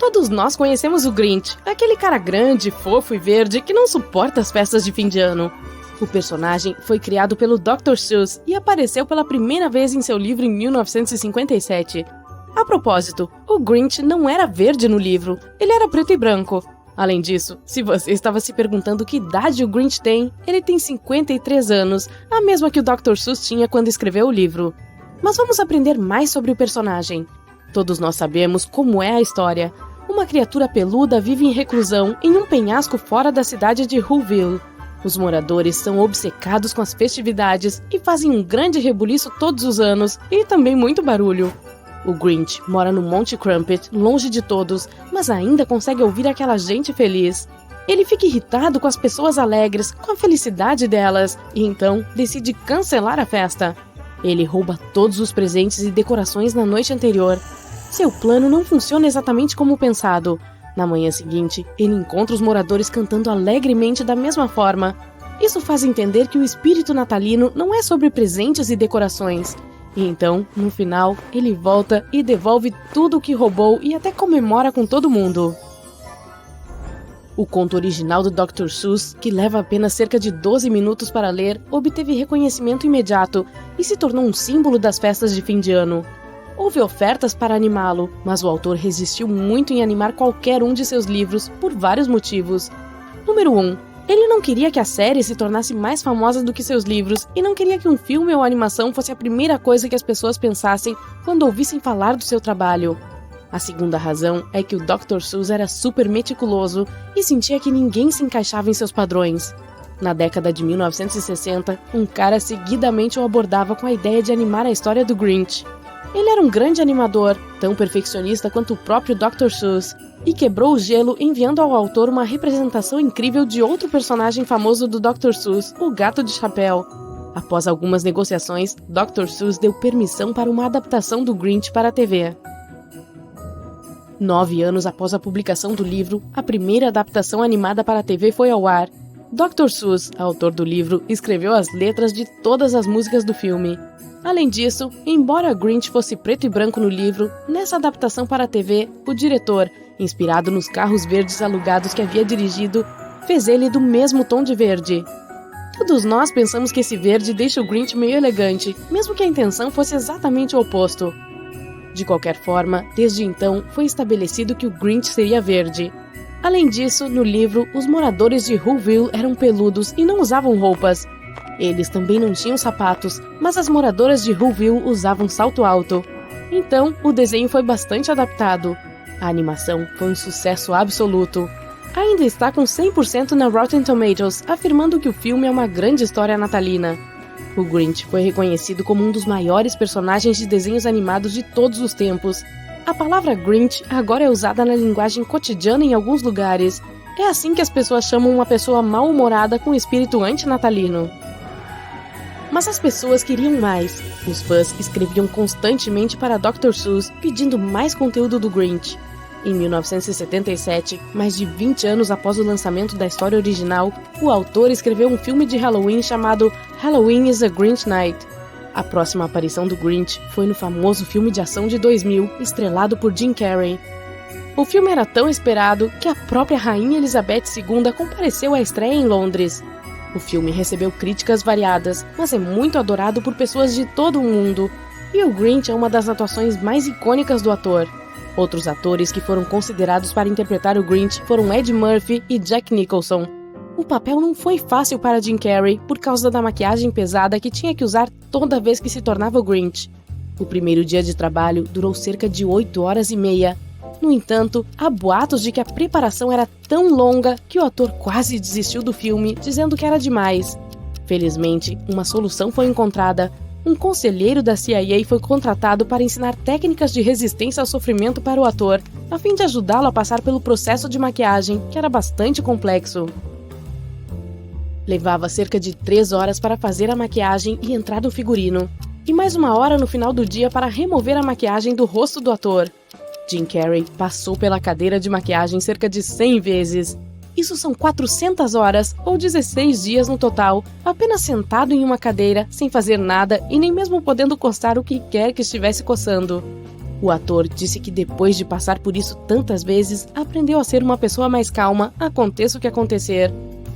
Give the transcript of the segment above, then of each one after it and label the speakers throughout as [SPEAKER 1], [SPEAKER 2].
[SPEAKER 1] Todos nós conhecemos o Grinch, aquele cara grande, fofo e verde que não suporta as festas de fim de ano. O personagem foi criado pelo Dr. Seuss e apareceu pela primeira vez em seu livro em 1957. A propósito, o Grinch não era verde no livro, ele era preto e branco. Além disso, se você estava se perguntando que idade o Grinch tem, ele tem 53 anos, a mesma que o Dr. Seuss tinha quando escreveu o livro. Mas vamos aprender mais sobre o personagem. Todos nós sabemos como é a história. Uma criatura peluda vive em reclusão em um penhasco fora da cidade de Whoville. Os moradores são obcecados com as festividades e fazem um grande rebuliço todos os anos e também muito barulho. O Grinch mora no Monte Crumpet, longe de todos, mas ainda consegue ouvir aquela gente feliz. Ele fica irritado com as pessoas alegres, com a felicidade delas, e então decide cancelar a festa. Ele rouba todos os presentes e decorações na noite anterior. Seu plano não funciona exatamente como pensado. Na manhã seguinte, ele encontra os moradores cantando alegremente da mesma forma. Isso faz entender que o espírito natalino não é sobre presentes e decorações. E então, no final, ele volta e devolve tudo o que roubou e até comemora com todo mundo. O conto original do Dr. Seuss, que leva apenas cerca de 12 minutos para ler, obteve reconhecimento imediato e se tornou um símbolo das festas de fim de ano. Houve ofertas para animá-lo, mas o autor resistiu muito em animar qualquer um de seus livros por vários motivos. Número 1. Ele não queria que a série se tornasse mais famosa do que seus livros e não queria que um filme ou animação fosse a primeira coisa que as pessoas pensassem quando ouvissem falar do seu trabalho. A segunda razão é que o Dr. Seuss era super meticuloso e sentia que ninguém se encaixava em seus padrões. Na década de 1960, um cara seguidamente o abordava com a ideia de animar a história do Grinch. Ele era um grande animador, tão perfeccionista quanto o próprio Dr. Seuss, e quebrou o gelo enviando ao autor uma representação incrível de outro personagem famoso do Dr. Seuss, o Gato de Chapéu. Após algumas negociações, Dr. Seuss deu permissão para uma adaptação do Grinch para a TV. 9 anos após a publicação do livro, a primeira adaptação animada para a TV foi ao ar. Dr. Seuss, autor do livro, escreveu as letras de todas as músicas do filme. Além disso, embora Grinch fosse preto e branco no livro, nessa adaptação para a TV, o diretor, inspirado nos carros verdes alugados que havia dirigido, fez ele do mesmo tom de verde. Todos nós pensamos que esse verde deixa o Grinch meio elegante, mesmo que a intenção fosse exatamente o oposto. De qualquer forma, desde então, foi estabelecido que o Grinch seria verde. Além disso, no livro, os moradores de Whoville eram peludos e não usavam roupas. Eles também não tinham sapatos, mas as moradoras de Whoville usavam salto alto. Então, o desenho foi bastante adaptado. A animação foi um sucesso absoluto. Ainda está com 100% na Rotten Tomatoes, afirmando que o filme é uma grande história natalina. O Grinch foi reconhecido como um dos maiores personagens de desenhos animados de todos os tempos. A palavra Grinch agora é usada na linguagem cotidiana em alguns lugares. É assim que as pessoas chamam uma pessoa mal-humorada com espírito antinatalino. Mas as pessoas queriam mais. Os fãs escreviam constantemente para Dr. Seuss pedindo mais conteúdo do Grinch. Em 1977, mais de 20 anos após o lançamento da história original, o autor escreveu um filme de Halloween chamado Halloween is a Grinch Night. A próxima aparição do Grinch foi no famoso filme de ação de 2000, estrelado por Jim Carrey. O filme era tão esperado que a própria Rainha Elizabeth II compareceu à estreia em Londres. O filme recebeu críticas variadas, mas é muito adorado por pessoas de todo o mundo, e o Grinch é uma das atuações mais icônicas do ator. Outros atores que foram considerados para interpretar o Grinch foram Ed Murphy e Jack Nicholson. O papel não foi fácil para Jim Carrey por causa da maquiagem pesada que tinha que usar toda vez que se tornava o Grinch. O primeiro dia de trabalho durou cerca de 8 horas e meia. No entanto, há boatos de que a preparação era tão longa que o ator quase desistiu do filme, dizendo que era demais. Felizmente, uma solução foi encontrada. Um conselheiro da CIA foi contratado para ensinar técnicas de resistência ao sofrimento para o ator, a fim de ajudá-lo a passar pelo processo de maquiagem, que era bastante complexo. Levava cerca de 3 horas para fazer a maquiagem e entrar no figurino, e mais 1 hora no final do dia para remover a maquiagem do rosto do ator. Jim Carrey passou pela cadeira de maquiagem cerca de 100 vezes. Isso são 400 horas, ou 16 dias no total, apenas sentado em uma cadeira, sem fazer nada e nem mesmo podendo coçar o que quer que estivesse coçando. O ator disse que depois de passar por isso tantas vezes, aprendeu a ser uma pessoa mais calma, aconteça o que acontecer.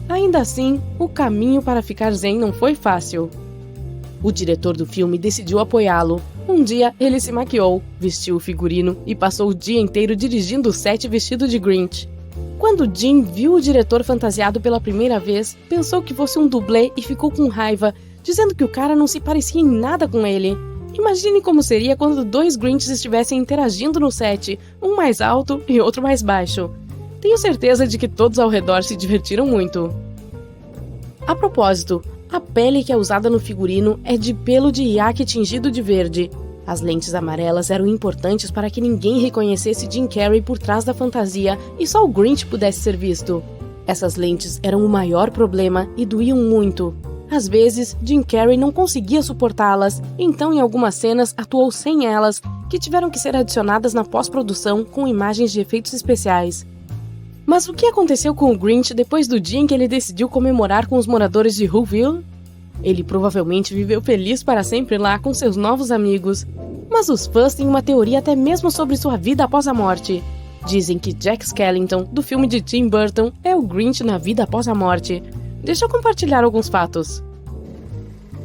[SPEAKER 1] Ainda assim, o caminho para ficar zen não foi fácil. O diretor do filme decidiu apoiá-lo. Um dia, ele se maquiou, vestiu o figurino e passou o dia inteiro dirigindo o set vestido de Grinch. Quando Jim viu o diretor fantasiado pela primeira vez, pensou que fosse um dublê e ficou com raiva, dizendo que o cara não se parecia em nada com ele. Imagine como seria quando dois Grinches estivessem interagindo no set, um mais alto e outro mais baixo. Tenho certeza de que todos ao redor se divertiram muito. A propósito, a pele que é usada no figurino é de pelo de iaque tingido de verde. As lentes amarelas eram importantes para que ninguém reconhecesse Jim Carrey por trás da fantasia e só o Grinch pudesse ser visto. Essas lentes eram o maior problema e doíam muito. Às vezes, Jim Carrey não conseguia suportá-las, então em algumas cenas atuou sem elas, que tiveram que ser adicionadas na pós-produção com imagens de efeitos especiais. Mas o que aconteceu com o Grinch depois do dia em que ele decidiu comemorar com os moradores de Whoville? Ele provavelmente viveu feliz para sempre lá com seus novos amigos. Mas os fãs têm uma teoria até mesmo sobre sua vida após a morte. Dizem que Jack Skellington, do filme de Tim Burton, é o Grinch na vida após a morte. Deixa eu compartilhar alguns fatos.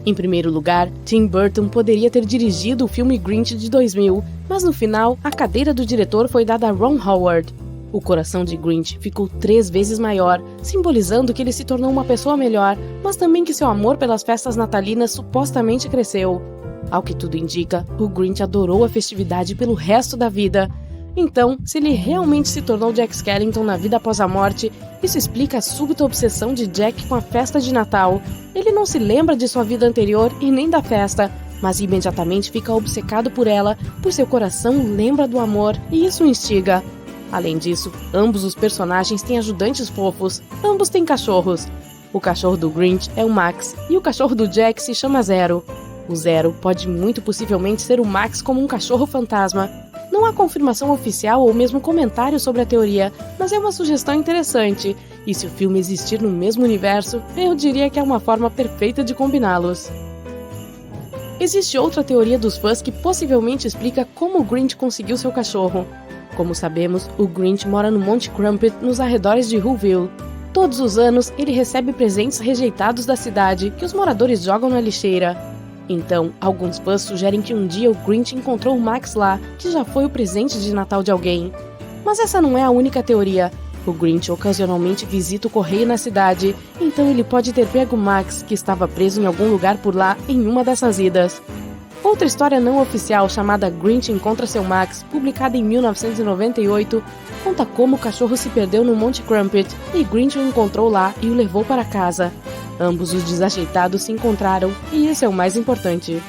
[SPEAKER 1] Em primeiro lugar, Tim Burton poderia ter dirigido o filme Grinch de 2000, mas no final, a cadeira do diretor foi dada a Ron Howard. O coração de Grinch ficou 3 vezes maior, simbolizando que ele se tornou uma pessoa melhor, mas também que seu amor pelas festas natalinas supostamente cresceu. Ao que tudo indica, o Grinch adorou a festividade pelo resto da vida. Então, se ele realmente se tornou Jack Skellington na vida após a morte, isso explica a súbita obsessão de Jack com a festa de Natal. Ele não se lembra de sua vida anterior e nem da festa, mas imediatamente fica obcecado por ela, pois seu coração lembra do amor e isso o instiga. Além disso, ambos os personagens têm ajudantes fofos, ambos têm cachorros. O cachorro do Grinch é o Max e o cachorro do Jack se chama Zero. O Zero pode muito possivelmente ser o Max como um cachorro fantasma. Não há confirmação oficial ou mesmo comentário sobre a teoria, mas é uma sugestão interessante. E se o filme existir no mesmo universo, eu diria que é uma forma perfeita de combiná-los. Existe outra teoria dos fãs que possivelmente explica como o Grinch conseguiu seu cachorro. Como sabemos, o Grinch mora no Monte Crumpet, nos arredores de Whoville. Todos os anos, ele recebe presentes rejeitados da cidade que os moradores jogam na lixeira. Então, alguns fãs sugerem que um dia o Grinch encontrou o Max lá, que já foi o presente de Natal de alguém. Mas essa não é a única teoria. O Grinch ocasionalmente visita o correio na cidade, então ele pode ter pego o Max, que estava preso em algum lugar por lá, em uma dessas idas. Outra história não oficial chamada Grinch Encontra Seu Max, publicada em 1998, conta como o cachorro se perdeu no Monte Crumpet e Grinch o encontrou lá e o levou para casa. Ambos os desajeitados se encontraram e isso é o mais importante.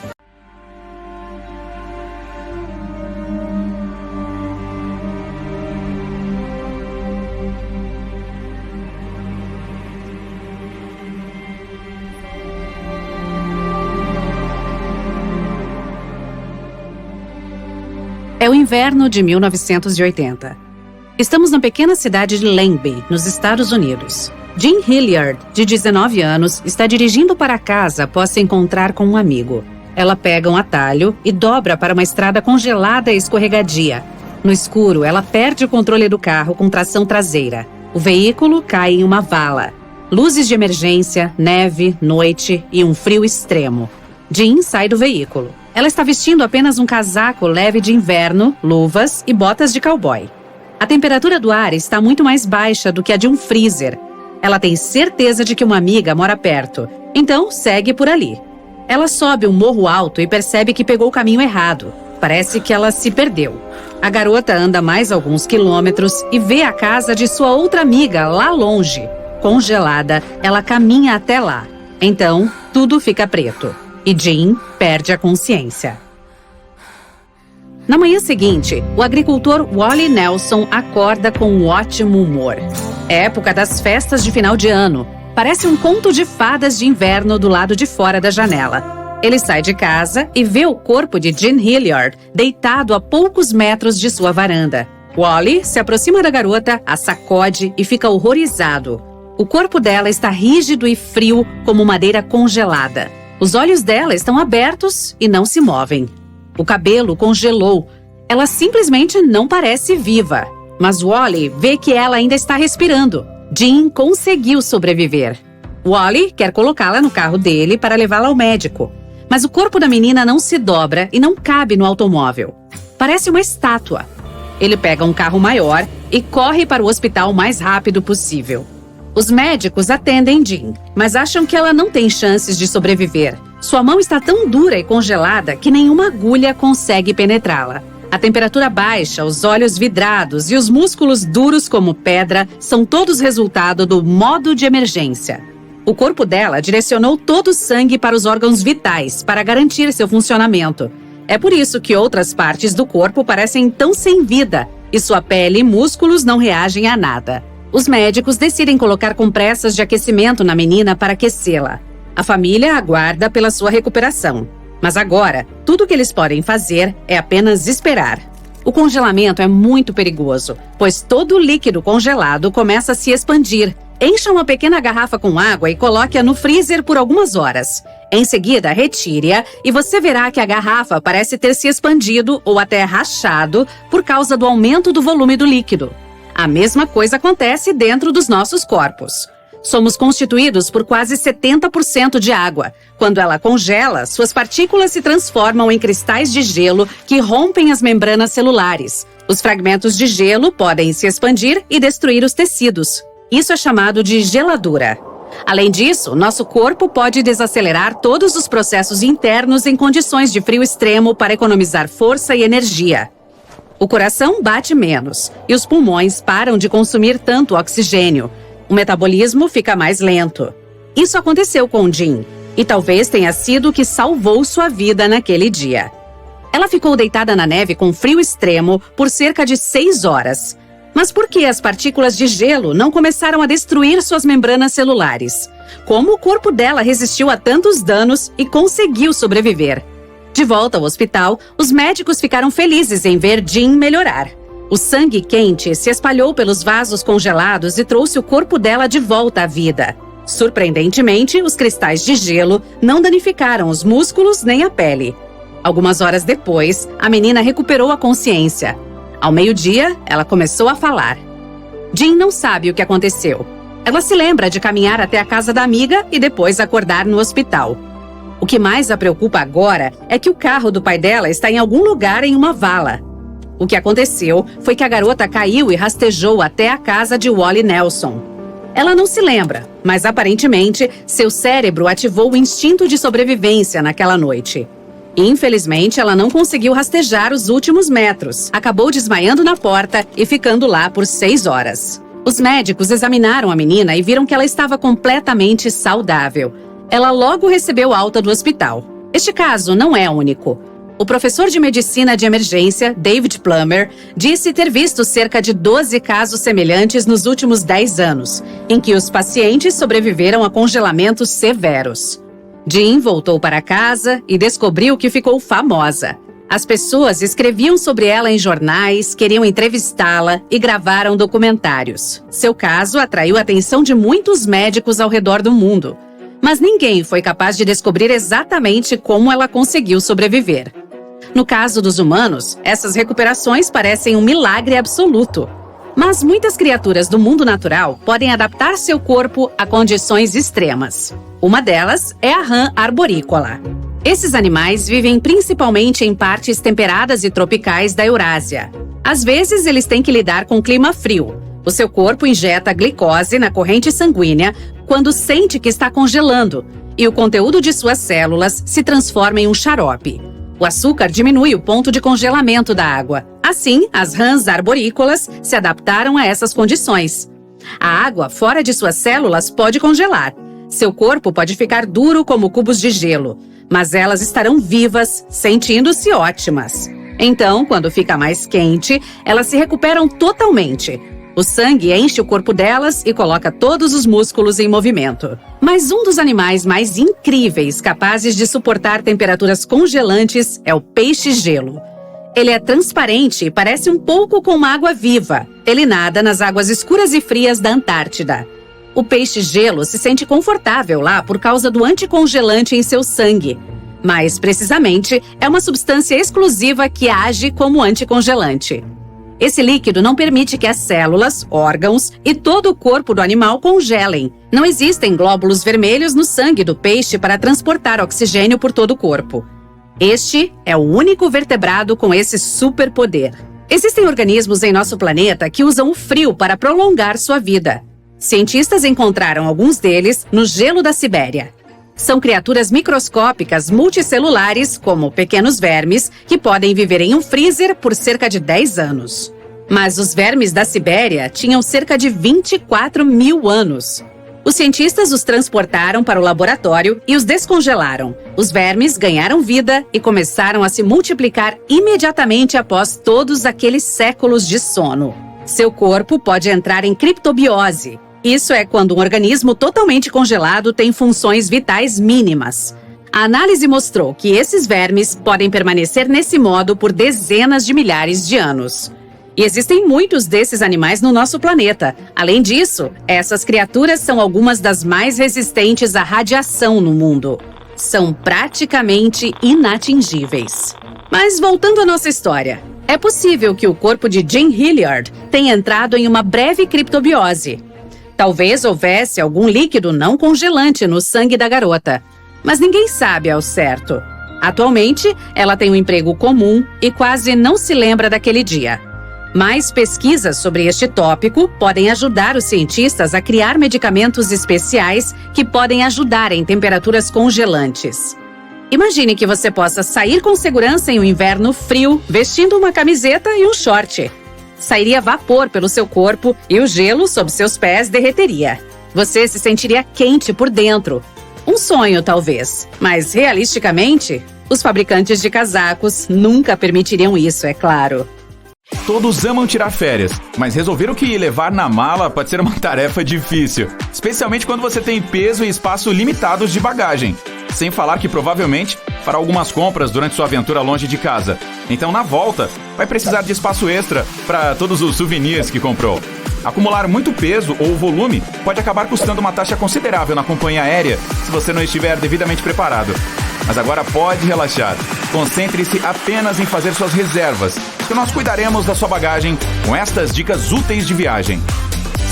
[SPEAKER 2] É o inverno de 1980. Estamos na pequena cidade de Langby, nos Estados Unidos. Jean Hilliard, de 19 anos, está dirigindo para casa após se encontrar com um amigo. Ela pega um atalho e dobra para uma estrada congelada e escorregadia. No escuro, ela perde o controle do carro com tração traseira. O veículo cai em uma vala. Luzes de emergência, neve, noite e um frio extremo. Jean sai do veículo. Ela está vestindo apenas um casaco leve de inverno, luvas e botas de cowboy. A temperatura do ar está muito mais baixa do que a de um freezer. Ela tem certeza de que uma amiga mora perto, então segue por ali. Ela sobe um morro alto e percebe que pegou o caminho errado. Parece que ela se perdeu. A garota anda mais alguns quilômetros e vê a casa de sua outra amiga lá longe. Congelada, ela caminha até lá. Então, tudo fica preto. E Jean perde a consciência. Na manhã seguinte, o agricultor Wally Nelson acorda com um ótimo humor. É época das festas de final de ano. Parece um conto de fadas de inverno do lado de fora da janela. Ele sai de casa e vê o corpo de Jean Hilliard deitado a poucos metros de sua varanda. Wally se aproxima da garota, a sacode e fica horrorizado. O corpo dela está rígido e frio como madeira congelada. Os olhos dela estão abertos e não se movem. O cabelo congelou. Ela simplesmente não parece viva. Mas Wally vê que ela ainda está respirando. Jean conseguiu sobreviver. Wally quer colocá-la no carro dele para levá-la ao médico. Mas o corpo da menina não se dobra e não cabe no automóvel. Parece uma estátua. Ele pega um carro maior e corre para o hospital o mais rápido possível. Os médicos atendem Jean, mas acham que ela não tem chances de sobreviver. Sua mão está tão dura e congelada que nenhuma agulha consegue penetrá-la. A temperatura baixa, os olhos vidrados e os músculos duros como pedra são todos resultado do modo de emergência. O corpo dela direcionou todo o sangue para os órgãos vitais para garantir seu funcionamento. É por isso que outras partes do corpo parecem tão sem vida e sua pele e músculos não reagem a nada. Os médicos decidem colocar compressas de aquecimento na menina para aquecê-la. A família aguarda pela sua recuperação. Mas agora, tudo o que eles podem fazer é apenas esperar. O congelamento é muito perigoso, pois todo o líquido congelado começa a se expandir. Encha uma pequena garrafa com água e coloque-a no freezer por algumas horas. Em seguida, retire-a e você verá que a garrafa parece ter se expandido ou até rachado por causa do aumento do volume do líquido. A mesma coisa acontece dentro dos nossos corpos. Somos constituídos por quase 70% de água. Quando ela congela, suas partículas se transformam em cristais de gelo que rompem as membranas celulares. Os fragmentos de gelo podem se expandir e destruir os tecidos. Isso é chamado de geladura. Além disso, nosso corpo pode desacelerar todos os processos internos em condições de frio extremo para economizar força e energia. O coração bate menos e os pulmões param de consumir tanto oxigênio. O metabolismo fica mais lento. Isso aconteceu com Jean, e talvez tenha sido o que salvou sua vida naquele dia. Ela ficou deitada na neve com frio extremo por cerca de 6 horas. Mas por que as partículas de gelo não começaram a destruir suas membranas celulares? Como o corpo dela resistiu a tantos danos e conseguiu sobreviver? De volta ao hospital, os médicos ficaram felizes em ver Jean melhorar. O sangue quente se espalhou pelos vasos congelados e trouxe o corpo dela de volta à vida. Surpreendentemente, os cristais de gelo não danificaram os músculos nem a pele. Algumas horas depois, a menina recuperou a consciência. Ao meio-dia, ela começou a falar. Jean não sabe o que aconteceu. Ela se lembra de caminhar até a casa da amiga e depois acordar no hospital. O que mais a preocupa agora é que o carro do pai dela está em algum lugar em uma vala. O que aconteceu foi que a garota caiu e rastejou até a casa de Wally Nelson. Ela não se lembra, mas aparentemente seu cérebro ativou o instinto de sobrevivência naquela noite. Infelizmente, ela não conseguiu rastejar os últimos metros. Acabou desmaiando na porta e ficando lá por 6 horas. Os médicos examinaram a menina e viram que ela estava completamente saudável. Ela logo recebeu alta do hospital. Este caso não é único. O professor de medicina de emergência, David Plummer, disse ter visto cerca de 12 casos semelhantes nos últimos 10 anos, em que os pacientes sobreviveram a congelamentos severos. Jean voltou para casa e descobriu que ficou famosa. As pessoas escreviam sobre ela em jornais, queriam entrevistá-la e gravaram documentários. Seu caso atraiu a atenção de muitos médicos ao redor do mundo. Mas ninguém foi capaz de descobrir exatamente como ela conseguiu sobreviver. No caso dos humanos, essas recuperações parecem um milagre absoluto. Mas muitas criaturas do mundo natural podem adaptar seu corpo a condições extremas. Uma delas é a rã arborícola. Esses animais vivem principalmente em partes temperadas e tropicais da Eurásia. Às vezes, eles têm que lidar com clima frio. O seu corpo injeta glicose na corrente sanguínea quando sente que está congelando, e o conteúdo de suas células se transforma em um xarope. O açúcar diminui o ponto de congelamento da água. Assim, as rãs arborícolas se adaptaram a essas condições. A água fora de suas células pode congelar. Seu corpo pode ficar duro como cubos de gelo, mas elas estarão vivas, sentindo-se ótimas. Então, quando fica mais quente, elas se recuperam totalmente. O sangue enche o corpo delas e coloca todos os músculos em movimento. Mas um dos animais mais incríveis capazes de suportar temperaturas congelantes é o peixe-gelo. Ele é transparente e parece um pouco com uma água viva. Ele nada nas águas escuras e frias da Antártida. O peixe-gelo se sente confortável lá por causa do anticongelante em seu sangue. Mais precisamente, é uma substância exclusiva que age como anticongelante. Esse líquido não permite que as células, órgãos e todo o corpo do animal congelem. Não existem glóbulos vermelhos no sangue do peixe para transportar oxigênio por todo o corpo. Este é o único vertebrado com esse superpoder. Existem organismos em nosso planeta que usam o frio para prolongar sua vida. Cientistas encontraram alguns deles no gelo da Sibéria. São criaturas microscópicas multicelulares, como pequenos vermes, que podem viver em um freezer por cerca de 10 anos. Mas os vermes da Sibéria tinham cerca de 24 mil anos. Os cientistas os transportaram para o laboratório e os descongelaram. Os vermes ganharam vida e começaram a se multiplicar imediatamente após todos aqueles séculos de sono. Seu corpo pode entrar em criptobiose. Isso é quando um organismo totalmente congelado tem funções vitais mínimas. A análise mostrou que esses vermes podem permanecer nesse modo por dezenas de milhares de anos. E existem muitos desses animais no nosso planeta. Além disso, essas criaturas são algumas das mais resistentes à radiação no mundo. São praticamente inatingíveis. Mas voltando à nossa história, é possível que o corpo de Jean Hilliard tenha entrado em uma breve criptobiose. Talvez houvesse algum líquido não congelante no sangue da garota, mas ninguém sabe ao certo. Atualmente, ela tem um emprego comum e quase não se lembra daquele dia. Mais pesquisas sobre este tópico podem ajudar os cientistas a criar medicamentos especiais que podem ajudar em temperaturas congelantes. Imagine que você possa sair com segurança em um inverno frio, vestindo uma camiseta e um short. Sairia vapor pelo seu corpo e o gelo sob seus pés derreteria. Você se sentiria quente por dentro. Um sonho, talvez, mas realisticamente, os fabricantes de casacos nunca permitiriam isso, é claro.
[SPEAKER 3] Todos amam tirar férias, mas resolveram que levar na mala pode ser uma tarefa difícil, especialmente quando você tem peso e espaço limitados de bagagem. Sem falar que provavelmente fará algumas compras durante sua aventura longe de casa. Então, na volta, vai precisar de espaço extra para todos os souvenirs que comprou. Acumular muito peso ou volume pode acabar custando uma taxa considerável na companhia aérea se você não estiver devidamente preparado. Mas agora pode relaxar. Concentre-se apenas em fazer suas reservas, que nós cuidaremos da sua bagagem com estas dicas úteis de viagem.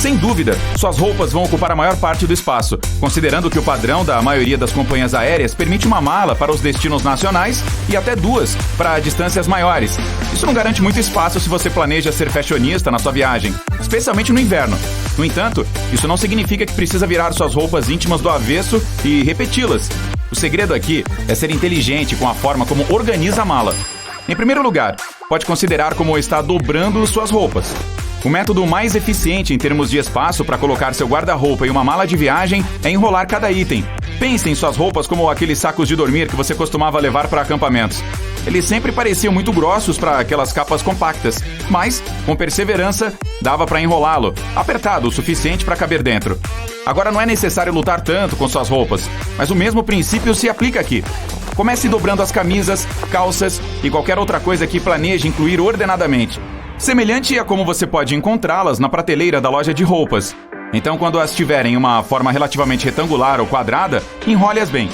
[SPEAKER 3] Sem dúvida, suas roupas vão ocupar a maior parte do espaço, considerando que o padrão da maioria das companhias aéreas permite uma mala para os destinos nacionais e até duas para distâncias maiores. Isso não garante muito espaço se você planeja ser fashionista na sua viagem, especialmente no inverno. No entanto, isso não significa que precisa virar suas roupas íntimas do avesso e repeti-las. O segredo aqui é ser inteligente com a forma como organiza a mala. Em primeiro lugar, pode considerar como está dobrando suas roupas. O método mais eficiente em termos de espaço para colocar seu guarda-roupa em uma mala de viagem é enrolar cada item. Pense em suas roupas como aqueles sacos de dormir que você costumava levar para acampamentos. Eles sempre pareciam muito grossos para aquelas capas compactas, mas, com perseverança, dava para enrolá-lo, apertado o suficiente para caber dentro. Agora não é necessário lutar tanto com suas roupas, mas o mesmo princípio se aplica aqui. Comece dobrando as camisas, calças e qualquer outra coisa que planeje incluir ordenadamente. Semelhante a como você pode encontrá-las na prateleira da loja de roupas. Então, quando as tiverem em uma forma relativamente retangular ou quadrada, enrole-as bem.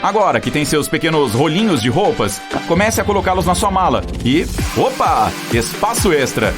[SPEAKER 3] Agora que tem seus pequenos rolinhos de roupas, comece a colocá-los na sua mala e... opa! Espaço extra!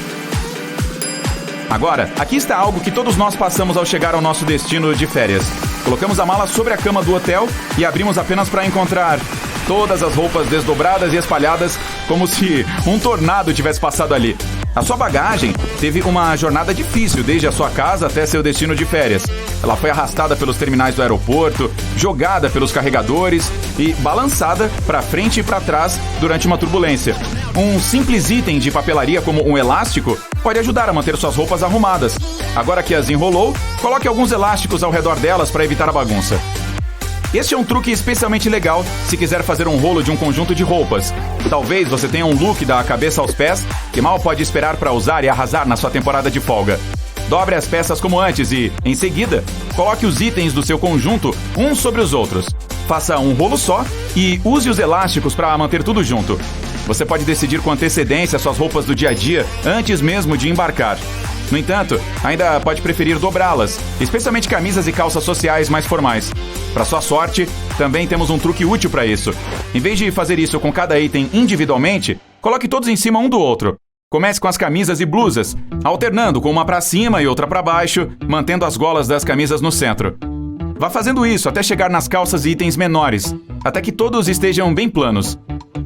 [SPEAKER 3] Agora, aqui está algo que todos nós passamos ao chegar ao nosso destino de férias. Colocamos a mala sobre a cama do hotel e abrimos apenas para encontrar todas as roupas desdobradas e espalhadas como se um tornado tivesse passado ali. A sua bagagem teve uma jornada difícil desde a sua casa até seu destino de férias. Ela foi arrastada pelos terminais do aeroporto, jogada pelos carregadores e balançada para frente e para trás durante uma turbulência. Um simples item de papelaria como um elástico pode ajudar a manter suas roupas arrumadas. Agora que as enrolou, coloque alguns elásticos ao redor delas para evitar a bagunça. Este é um truque especialmente legal se quiser fazer um rolo de um conjunto de roupas. Talvez você tenha um look da cabeça aos pés que mal pode esperar para usar e arrasar na sua temporada de folga. Dobre as peças como antes e, em seguida, coloque os itens do seu conjunto uns sobre os outros. Faça um rolo só e use os elásticos para manter tudo junto. Você pode decidir com antecedência suas roupas do dia a dia antes mesmo de embarcar. No entanto, ainda pode preferir dobrá-las, especialmente camisas e calças sociais mais formais. Para sua sorte, também temos um truque útil para isso. Em vez de fazer isso com cada item individualmente, coloque todos em cima um do outro. Comece com as camisas e blusas, alternando com uma para cima e outra para baixo, mantendo as golas das camisas no centro. Vá fazendo isso até chegar nas calças e itens menores, até que todos estejam bem planos.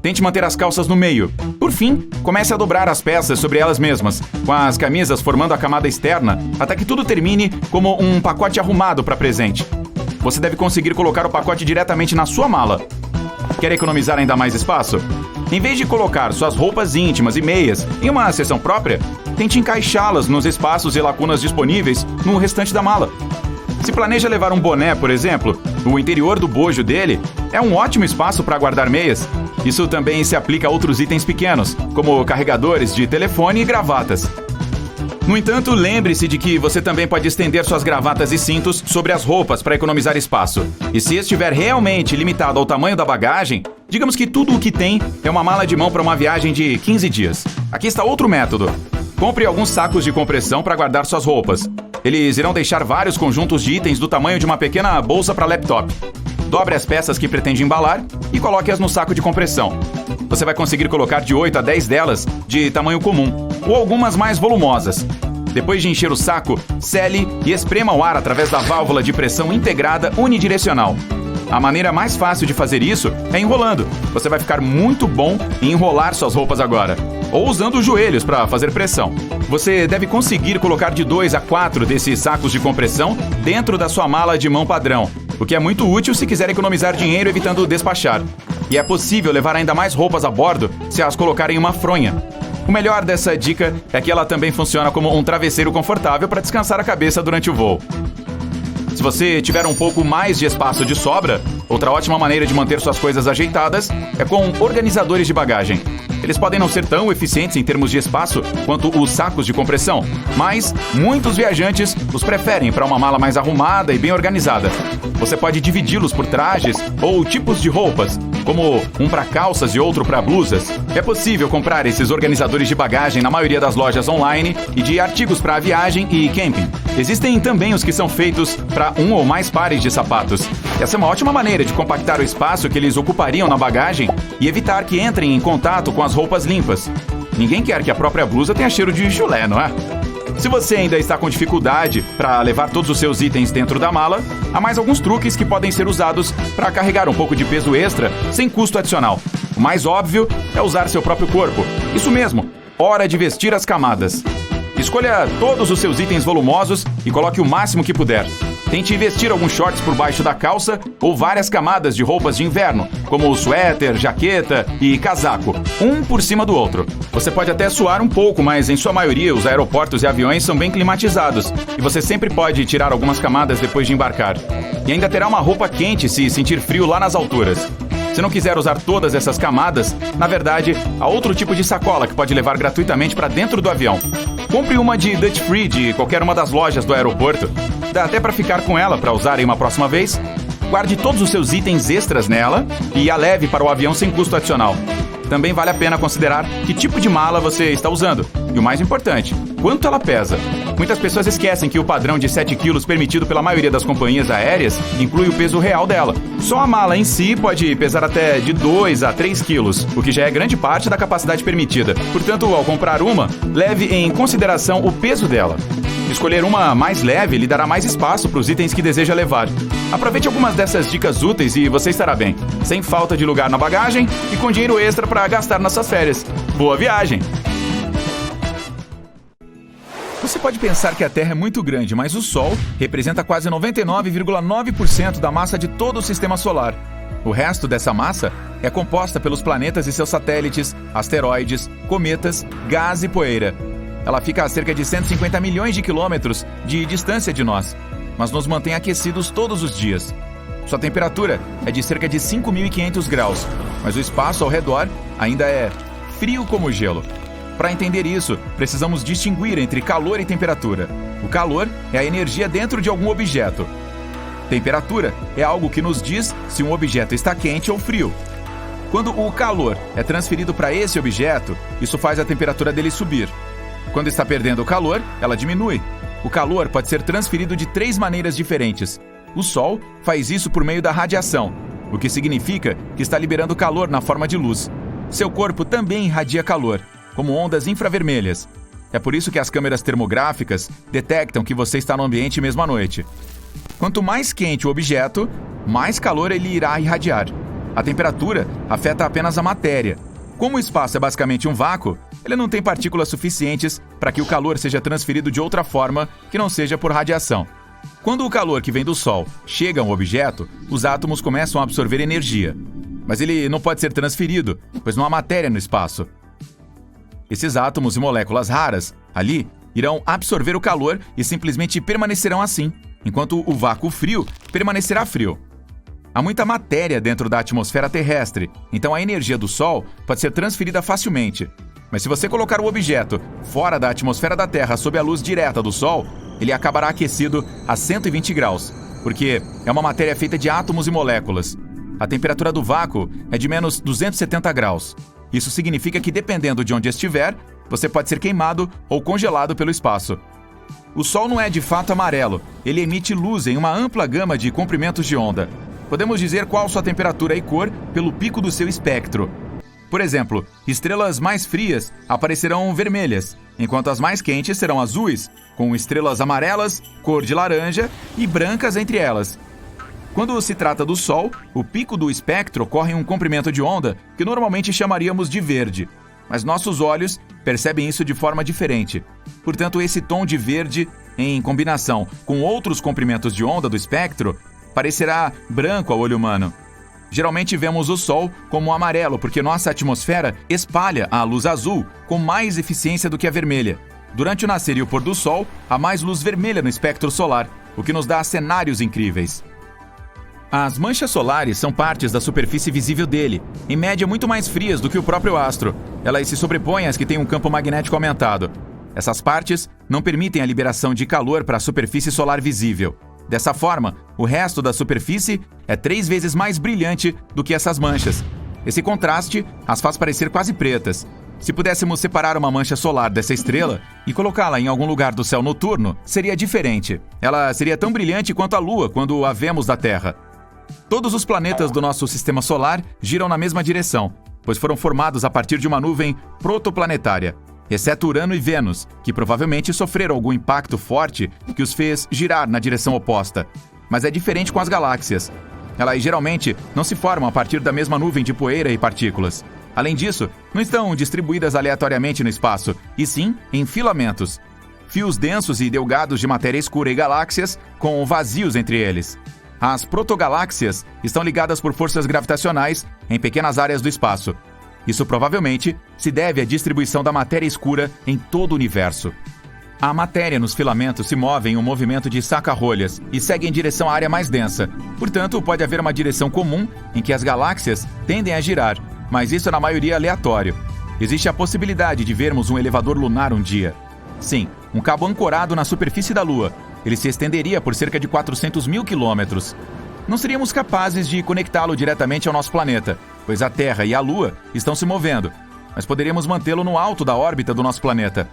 [SPEAKER 3] Tente manter as calças no meio. Por fim, comece a dobrar as peças sobre elas mesmas, com as camisas formando a camada externa, até que tudo termine como um pacote arrumado para presente. Você deve conseguir colocar o pacote diretamente na sua mala. Quer economizar ainda mais espaço? Em vez de colocar suas roupas íntimas e meias em uma seção própria, tente encaixá-las nos espaços e lacunas disponíveis no restante da mala. Se planeja levar um boné, por exemplo, o interior do bojo dele é um ótimo espaço para guardar meias. Isso também se aplica a outros itens pequenos, como carregadores de telefone e gravatas. No entanto, lembre-se de que você também pode estender suas gravatas e cintos sobre as roupas para economizar espaço. E se estiver realmente limitado ao tamanho da bagagem, digamos que tudo o que tem é uma mala de mão para uma viagem de 15 dias. Aqui está outro método. Compre alguns sacos de compressão para guardar suas roupas. Eles irão deixar vários conjuntos de itens do tamanho de uma pequena bolsa para laptop. Dobre as peças que pretende embalar e coloque-as no saco de compressão. Você vai conseguir colocar de 8 a 10 delas de tamanho comum, ou algumas mais volumosas. Depois de encher o saco, sele e esprema o ar através da válvula de pressão integrada unidirecional. A maneira mais fácil de fazer isso é enrolando. Você vai ficar muito bom em enrolar suas roupas agora. Ou usando os joelhos para fazer pressão. Você deve conseguir colocar de 2 a 4 desses sacos de compressão dentro da sua mala de mão padrão, o que é muito útil se quiser economizar dinheiro evitando despachar. E é possível levar ainda mais roupas a bordo se as colocar em uma fronha. O melhor dessa dica é que ela também funciona como um travesseiro confortável para descansar a cabeça durante o voo. Se você tiver um pouco mais de espaço de sobra, outra ótima maneira de manter suas coisas ajeitadas é com organizadores de bagagem. Eles podem não ser tão eficientes em termos de espaço quanto os sacos de compressão, mas muitos viajantes os preferem para uma mala mais arrumada e bem organizada. Você pode dividi-los por trajes ou tipos de roupas, como um para calças e outro para blusas. É possível comprar esses organizadores de bagagem na maioria das lojas online e de artigos para viagem e camping. Existem também os que são feitos para um ou mais pares de sapatos. Essa é uma ótima maneira de compactar o espaço que eles ocupariam na bagagem e evitar que entrem em contato com as roupas limpas. Ninguém quer que a própria blusa tenha cheiro de chulé, não é? Se você ainda está com dificuldade para levar todos os seus itens dentro da mala, há mais alguns truques que podem ser usados para carregar um pouco de peso extra sem custo adicional. O mais óbvio é usar seu próprio corpo. Isso mesmo, hora de vestir as camadas. Escolha todos os seus itens volumosos e coloque o máximo que puder. Tente vestir alguns shorts por baixo da calça ou várias camadas de roupas de inverno, como suéter, jaqueta e casaco, um por cima do outro. Você pode até suar um pouco, mas em sua maioria os aeroportos e aviões são bem climatizados e você sempre pode tirar algumas camadas depois de embarcar. E ainda terá uma roupa quente se sentir frio lá nas alturas. Se não quiser usar todas essas camadas, na verdade, há outro tipo de sacola que pode levar gratuitamente para dentro do avião. Compre uma de Duty Free de qualquer uma das lojas do aeroporto. Dá até para ficar com ela para usar em uma próxima vez. Guarde todos os seus itens extras nela e a leve para o avião sem custo adicional. Também vale a pena considerar que tipo de mala você está usando. E o mais importante, quanto ela pesa. Muitas pessoas esquecem que o padrão de 7 quilos permitido pela maioria das companhias aéreas inclui o peso real dela. Só a mala em si pode pesar até de 2 a 3 quilos, o que já é grande parte da capacidade permitida. Portanto, ao comprar uma, leve em consideração o peso dela. Escolher uma mais leve lhe dará mais espaço para os itens que deseja levar. Aproveite algumas dessas dicas úteis e você estará bem, sem falta de lugar na bagagem e com dinheiro extra para gastar nas suas férias. Boa viagem! Você pode pensar que a Terra é muito grande, mas o Sol representa quase 99,9% da massa de todo o Sistema Solar. O resto dessa massa é composta pelos planetas e seus satélites, asteroides, cometas, gás e poeira. Ela fica a cerca de 150 milhões de quilômetros de distância de nós, mas nos mantém aquecidos todos os dias. Sua temperatura é de cerca de 5.500 graus, mas o espaço ao redor ainda é frio como gelo. Para entender isso, precisamos distinguir entre calor e temperatura. O calor é a energia dentro de algum objeto. Temperatura é algo que nos diz se um objeto está quente ou frio. Quando o calor é transferido para esse objeto, isso faz a temperatura dele subir. Quando está perdendo o calor, ela diminui. O calor pode ser transferido de 3 maneiras diferentes. O Sol faz isso por meio da radiação, o que significa que está liberando calor na forma de luz. Seu corpo também irradia calor, como ondas infravermelhas. É por isso que as câmeras termográficas detectam que você está no ambiente mesmo à noite. Quanto mais quente o objeto, mais calor ele irá irradiar. A temperatura afeta apenas a matéria. Como o espaço é basicamente um vácuo, ele não tem partículas suficientes para que o calor seja transferido de outra forma que não seja por radiação. Quando o calor que vem do Sol chega a um objeto, os átomos começam a absorver energia. Mas ele não pode ser transferido, pois não há matéria no espaço. Esses átomos e moléculas raras, ali, irão absorver o calor e simplesmente permanecerão assim, enquanto o vácuo frio permanecerá frio. Há muita matéria dentro da atmosfera terrestre, então a energia do Sol pode ser transferida facilmente. Mas se você colocar o objeto fora da atmosfera da Terra sob a luz direta do Sol, ele acabará aquecido a 120 graus, porque é uma matéria feita de átomos e moléculas. A temperatura do vácuo é de menos 270 graus. Isso significa que, dependendo de onde estiver, você pode ser queimado ou congelado pelo espaço. O Sol não é de fato amarelo, ele emite luz em uma ampla gama de comprimentos de onda. Podemos dizer qual sua temperatura e cor pelo pico do seu espectro. Por exemplo, estrelas mais frias aparecerão vermelhas, enquanto as mais quentes serão azuis, com estrelas amarelas, cor de laranja e brancas entre elas. Quando se trata do Sol, o pico do espectro ocorre em um comprimento de onda que normalmente chamaríamos de verde, mas nossos olhos percebem isso de forma diferente. Portanto, esse tom de verde, em combinação com outros comprimentos de onda do espectro, parecerá branco ao olho humano. Geralmente vemos o Sol como amarelo porque nossa atmosfera espalha a luz azul com mais eficiência do que a vermelha. Durante o nascer e o pôr do Sol, há mais luz vermelha no espectro solar, o que nos dá cenários incríveis. As manchas solares são partes da superfície visível dele, em média muito mais frias do que o próprio astro. Elas se sobrepõem às que têm um campo magnético aumentado. Essas partes não permitem a liberação de calor para a superfície solar visível. Dessa forma, o resto da superfície é 3 vezes mais brilhante do que essas manchas. Esse contraste as faz parecer quase pretas. Se pudéssemos separar uma mancha solar dessa estrela e colocá-la em algum lugar do céu noturno, seria diferente. Ela seria tão brilhante quanto a Lua quando a vemos da Terra. Todos os planetas do nosso sistema solar giram na mesma direção, pois foram formados a partir de uma nuvem protoplanetária, exceto Urano e Vênus, que provavelmente sofreram algum impacto forte que os fez girar na direção oposta. Mas é diferente com as galáxias. Elas geralmente não se formam a partir da mesma nuvem de poeira e partículas. Além disso, não estão distribuídas aleatoriamente no espaço, e sim em filamentos. Fios densos e delgados de matéria escura e galáxias com vazios entre eles. As protogaláxias estão ligadas por forças gravitacionais em pequenas áreas do espaço. Isso provavelmente se deve à distribuição da matéria escura em todo o universo. A matéria nos filamentos se move em um movimento de saca-rolhas e segue em direção à área mais densa. Portanto, pode haver uma direção comum em que as galáxias tendem a girar, mas isso é na maioria aleatório. Existe a possibilidade de vermos um elevador lunar um dia. Sim, um cabo ancorado na superfície da Lua. Ele se estenderia por cerca de 400 mil quilômetros. Não seríamos capazes de conectá-lo diretamente ao nosso planeta, pois a Terra e a Lua estão se movendo, mas poderíamos mantê-lo no alto da órbita do nosso planeta.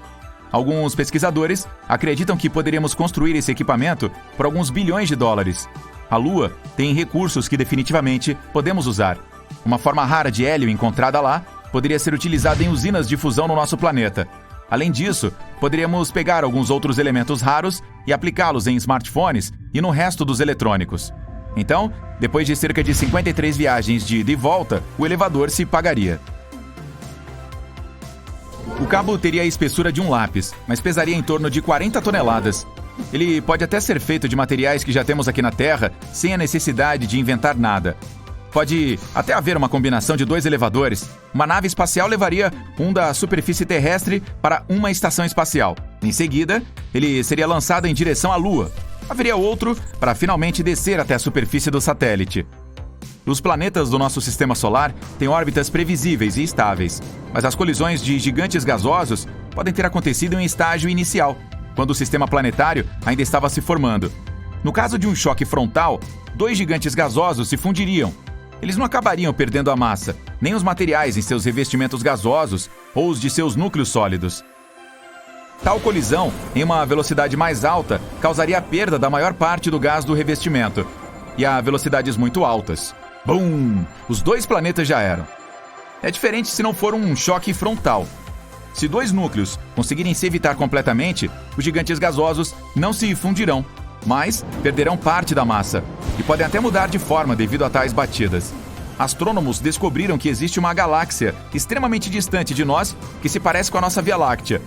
[SPEAKER 3] Alguns pesquisadores acreditam que poderíamos construir esse equipamento por alguns bilhões de dólares. A Lua tem recursos que definitivamente podemos usar. Uma forma rara de hélio encontrada lá poderia ser utilizada em usinas de fusão no nosso planeta. Além disso, poderíamos pegar alguns outros elementos raros e aplicá-los em smartphones e no resto dos eletrônicos. Então, depois de cerca de 53 viagens de ida e volta, o elevador se pagaria. O cabo teria a espessura de um lápis, mas pesaria em torno de 40 toneladas. Ele pode até ser feito de materiais que já temos aqui na Terra, sem a necessidade de inventar nada. Pode até haver uma combinação de 2 elevadores. Uma nave espacial levaria um da superfície terrestre para uma estação espacial. Em seguida, ele seria lançado em direção à Lua. Haveria outro para finalmente descer até a superfície do satélite. Os planetas do nosso sistema solar têm órbitas previsíveis e estáveis, mas as colisões de gigantes gasosos podem ter acontecido em estágio inicial, quando o sistema planetário ainda estava se formando. No caso de um choque frontal, 2 gigantes gasosos se fundiriam. Eles não acabariam perdendo a massa, nem os materiais em seus revestimentos gasosos ou os de seus núcleos sólidos. Tal colisão, em uma velocidade mais alta, causaria a perda da maior parte do gás do revestimento. E a velocidades muito altas. Bum! Os dois planetas já eram. É diferente se não for um choque frontal. Se dois núcleos conseguirem se evitar completamente, os gigantes gasosos não se fundirão, mas perderão parte da massa e podem até mudar de forma devido a tais batidas. Astrônomos descobriram que existe uma galáxia extremamente distante de nós que se parece com a nossa Via Láctea.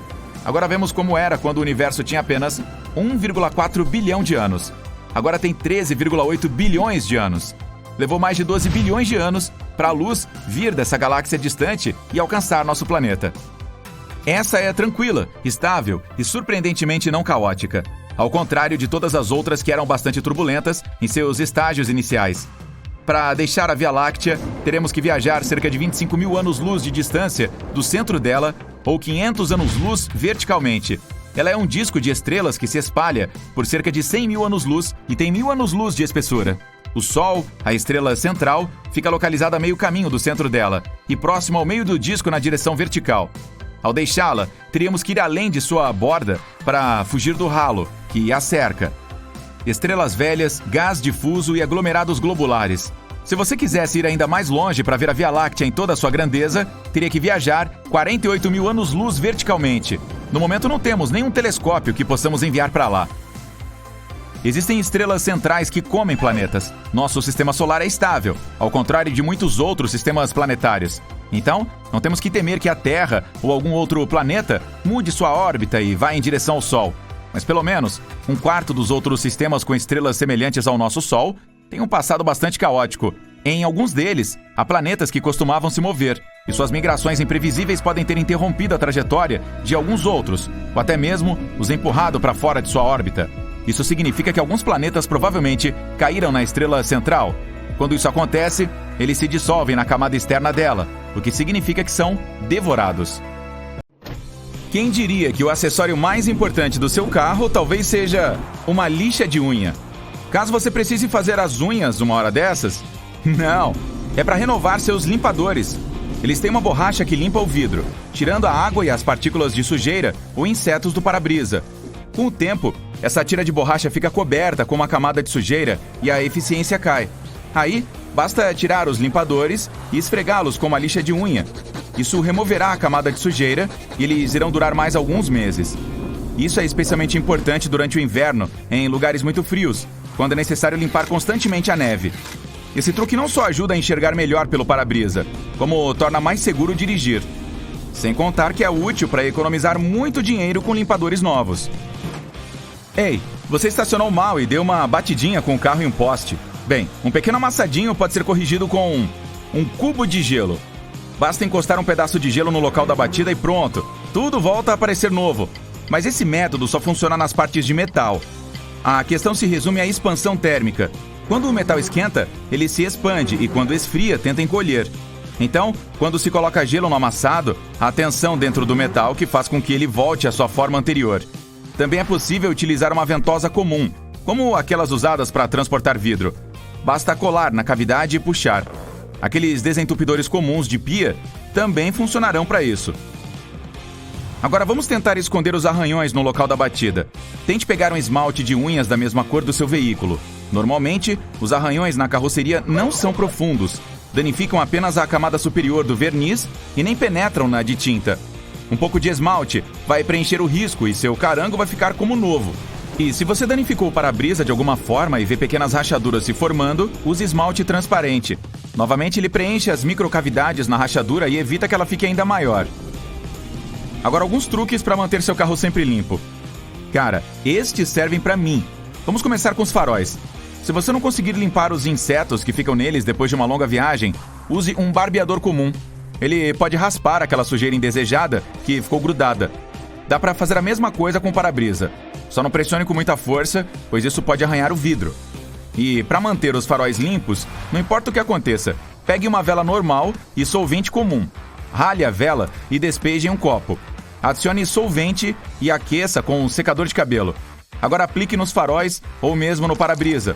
[SPEAKER 3] Agora vemos como era quando o universo tinha apenas 1,4 bilhão de anos. Agora tem 13,8 bilhões de anos. Levou mais de 12 bilhões de anos para a luz vir dessa galáxia distante e alcançar nosso planeta. Essa é tranquila, estável e surpreendentemente não caótica, ao contrário de todas as outras que eram bastante turbulentas em seus estágios iniciais. Para deixar a Via Láctea, teremos que viajar cerca de 25 mil anos-luz de distância do centro dela, ou 500 anos-luz verticalmente. Ela é um disco de estrelas que se espalha por cerca de 100 mil anos-luz e tem 1000 anos-luz de espessura. O Sol, a estrela central, fica localizada a meio caminho do centro dela e próximo ao meio do disco na direção vertical. Ao deixá-la, teríamos que ir além de sua borda para fugir do halo, que a cerca. Estrelas velhas, gás difuso e aglomerados globulares. Se você quisesse ir ainda mais longe para ver a Via Láctea em toda a sua grandeza, teria que viajar 48 mil anos-luz verticalmente. No momento não temos nenhum telescópio que possamos enviar para lá. Existem estrelas centrais que comem planetas. Nosso sistema solar é estável, ao contrário de muitos outros sistemas planetários. Então, não temos que temer que a Terra ou algum outro planeta mude sua órbita e vá em direção ao Sol. Mas pelo menos, 1/4 dos outros sistemas com estrelas semelhantes ao nosso Sol tem um passado bastante caótico. Em alguns deles, há planetas que costumavam se mover, e suas migrações imprevisíveis podem ter interrompido a trajetória de alguns outros, ou até mesmo os empurrado para fora de sua órbita. Isso significa que alguns planetas provavelmente caíram na estrela central. Quando isso acontece, eles se dissolvem na camada externa dela, o que significa que são devorados. Quem diria que o acessório mais importante do seu carro talvez seja uma lixa de unha? Caso você precise fazer as unhas uma hora dessas, não, é para renovar seus limpadores. Eles têm uma borracha que limpa o vidro, tirando a água e as partículas de sujeira ou insetos do para-brisa. Com o tempo, essa tira de borracha fica coberta com uma camada de sujeira e a eficiência cai. Aí, basta tirar os limpadores e esfregá-los com uma lixa de unha. Isso removerá a camada de sujeira e eles irão durar mais alguns meses. Isso é especialmente importante durante o inverno, em lugares muito frios, quando é necessário limpar constantemente a neve. Esse truque não só ajuda a enxergar melhor pelo para-brisa, como torna mais seguro dirigir. Sem contar que é útil para economizar muito dinheiro com limpadores novos. Ei, você estacionou mal e deu uma batidinha com o carro em um poste. Bem, um pequeno amassadinho pode ser corrigido com um cubo de gelo. Basta encostar um pedaço de gelo no local da batida e pronto, tudo volta a parecer novo. Mas esse método só funciona nas partes de metal. A questão se resume à expansão térmica. Quando o metal esquenta, ele se expande e quando esfria, tenta encolher. Então, quando se coloca gelo no amassado, há tensão dentro do metal que faz com que ele volte à sua forma anterior. Também é possível utilizar uma ventosa comum, como aquelas usadas para transportar vidro. Basta colar na cavidade e puxar. Aqueles desentupidores comuns de pia também funcionarão para isso. Agora vamos tentar esconder os arranhões no local da batida. Tente pegar um esmalte de unhas da mesma cor do seu veículo. Normalmente, os arranhões na carroceria não são profundos. Danificam apenas a camada superior do verniz e nem penetram na de tinta. Um pouco de esmalte vai preencher o risco e seu carango vai ficar como novo. E se você danificou o para-brisa de alguma forma e vê pequenas rachaduras se formando, use esmalte transparente. Novamente, ele preenche as microcavidades na rachadura e evita que ela fique ainda maior. Agora, alguns truques para manter seu carro sempre limpo. Cara, estes servem para mim. Vamos começar com os faróis. Se você não conseguir limpar os insetos que ficam neles depois de uma longa viagem, use um barbeador comum. Ele pode raspar aquela sujeira indesejada que ficou grudada. Dá para fazer a mesma coisa com o para-brisa. Só não pressione com muita força, pois isso pode arranhar o vidro. E para manter os faróis limpos, não importa o que aconteça, pegue uma vela normal e solvente comum. Rale a vela e despeje em um copo. Adicione solvente e aqueça com um secador de cabelo. Agora aplique nos faróis ou mesmo no para-brisa.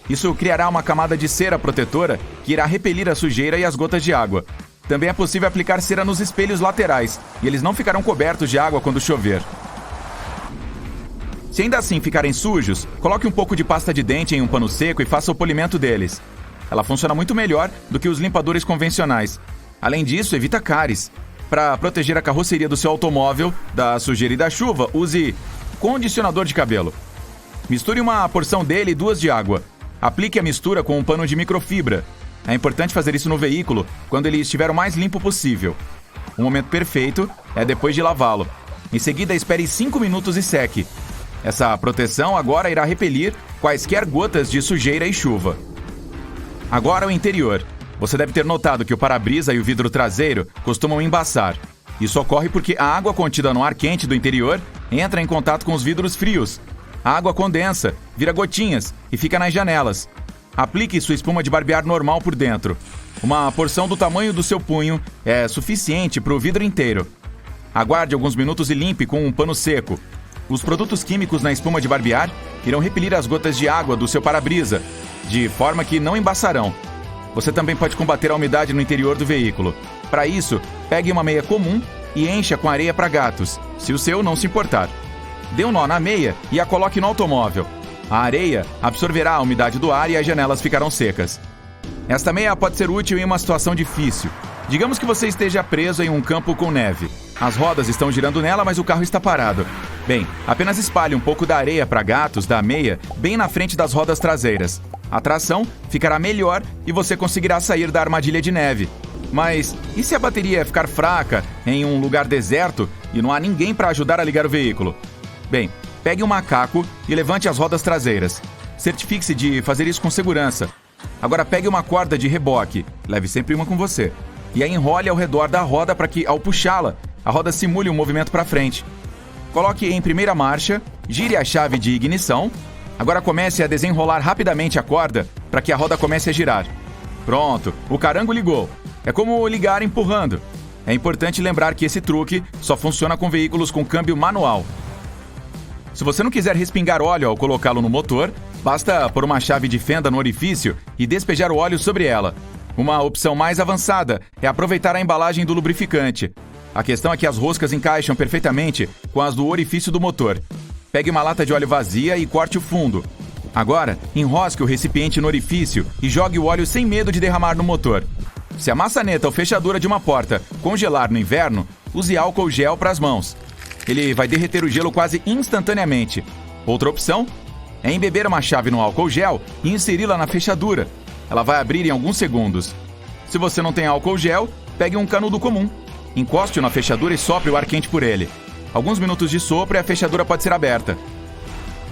[SPEAKER 3] Isso criará uma camada de cera protetora que irá repelir a sujeira e as gotas de água. Também é possível aplicar cera nos espelhos laterais e eles não ficarão cobertos de água quando chover. Se ainda assim ficarem sujos, coloque um pouco de pasta de dente em um pano seco e faça o polimento deles. Ela funciona muito melhor do que os limpadores convencionais. Além disso, evita cáries. Para proteger a carroceria do seu automóvel da sujeira e da chuva, use condicionador de cabelo. Misture uma porção dele e 2 de água. Aplique a mistura com um pano de microfibra. É importante fazer isso no veículo quando ele estiver o mais limpo possível. O momento perfeito é depois de lavá-lo. Em seguida, espere 5 minutos e seque. Essa proteção agora irá repelir quaisquer gotas de sujeira e chuva. Agora o interior. Você deve ter notado que o para-brisa e o vidro traseiro costumam embaçar. Isso ocorre porque a água contida no ar quente do interior entra em contato com os vidros frios. A água condensa, vira gotinhas e fica nas janelas. Aplique sua espuma de barbear normal por dentro. Uma porção do tamanho do seu punho é suficiente para o vidro inteiro. Aguarde alguns minutos e limpe com um pano seco. Os produtos químicos na espuma de barbear irão repelir as gotas de água do seu para-brisa, de forma que não embaçarão. Você também pode combater a umidade no interior do veículo. Para isso, pegue uma meia comum e encha com areia para gatos, se o seu não se importar. Dê um nó na meia e a coloque no automóvel. A areia absorverá a umidade do ar e as janelas ficarão secas. Esta meia pode ser útil em uma situação difícil. Digamos que você esteja preso em um campo com neve. As rodas estão girando nela, mas o carro está parado. Bem, apenas espalhe um pouco da areia para gatos da meia bem na frente das rodas traseiras. A tração ficará melhor e você conseguirá sair da armadilha de neve. Mas e se a bateria ficar fraca em um lugar deserto e não há ninguém para ajudar a ligar o veículo? Bem, pegue um macaco e levante as rodas traseiras. Certifique-se de fazer isso com segurança. Agora pegue uma corda de reboque, leve sempre uma com você, e a enrole ao redor da roda para que, ao puxá-la, a roda simule um movimento para frente. Coloque em primeira marcha, gire a chave de ignição. Agora comece a desenrolar rapidamente a corda para que a roda comece a girar. Pronto, o carango ligou. É como ligar empurrando. É importante lembrar que esse truque só funciona com veículos com câmbio manual. Se você não quiser respingar óleo ao colocá-lo no motor, basta pôr uma chave de fenda no orifício e despejar o óleo sobre ela. Uma opção mais avançada é aproveitar a embalagem do lubrificante. A questão é que as roscas encaixam perfeitamente com as do orifício do motor. Pegue uma lata de óleo vazia e corte o fundo. Agora, enrosque o recipiente no orifício e jogue o óleo sem medo de derramar no motor. Se a maçaneta ou fechadura de uma porta congelar no inverno, use álcool gel para as mãos. Ele vai derreter o gelo quase instantaneamente. Outra opção é embeber uma chave no álcool gel e inseri-la na fechadura. Ela vai abrir em alguns segundos. Se você não tem álcool gel, pegue um canudo comum. Encoste-o na fechadura e sopre o ar quente por ele. Alguns minutos de sopro e a fechadura pode ser aberta.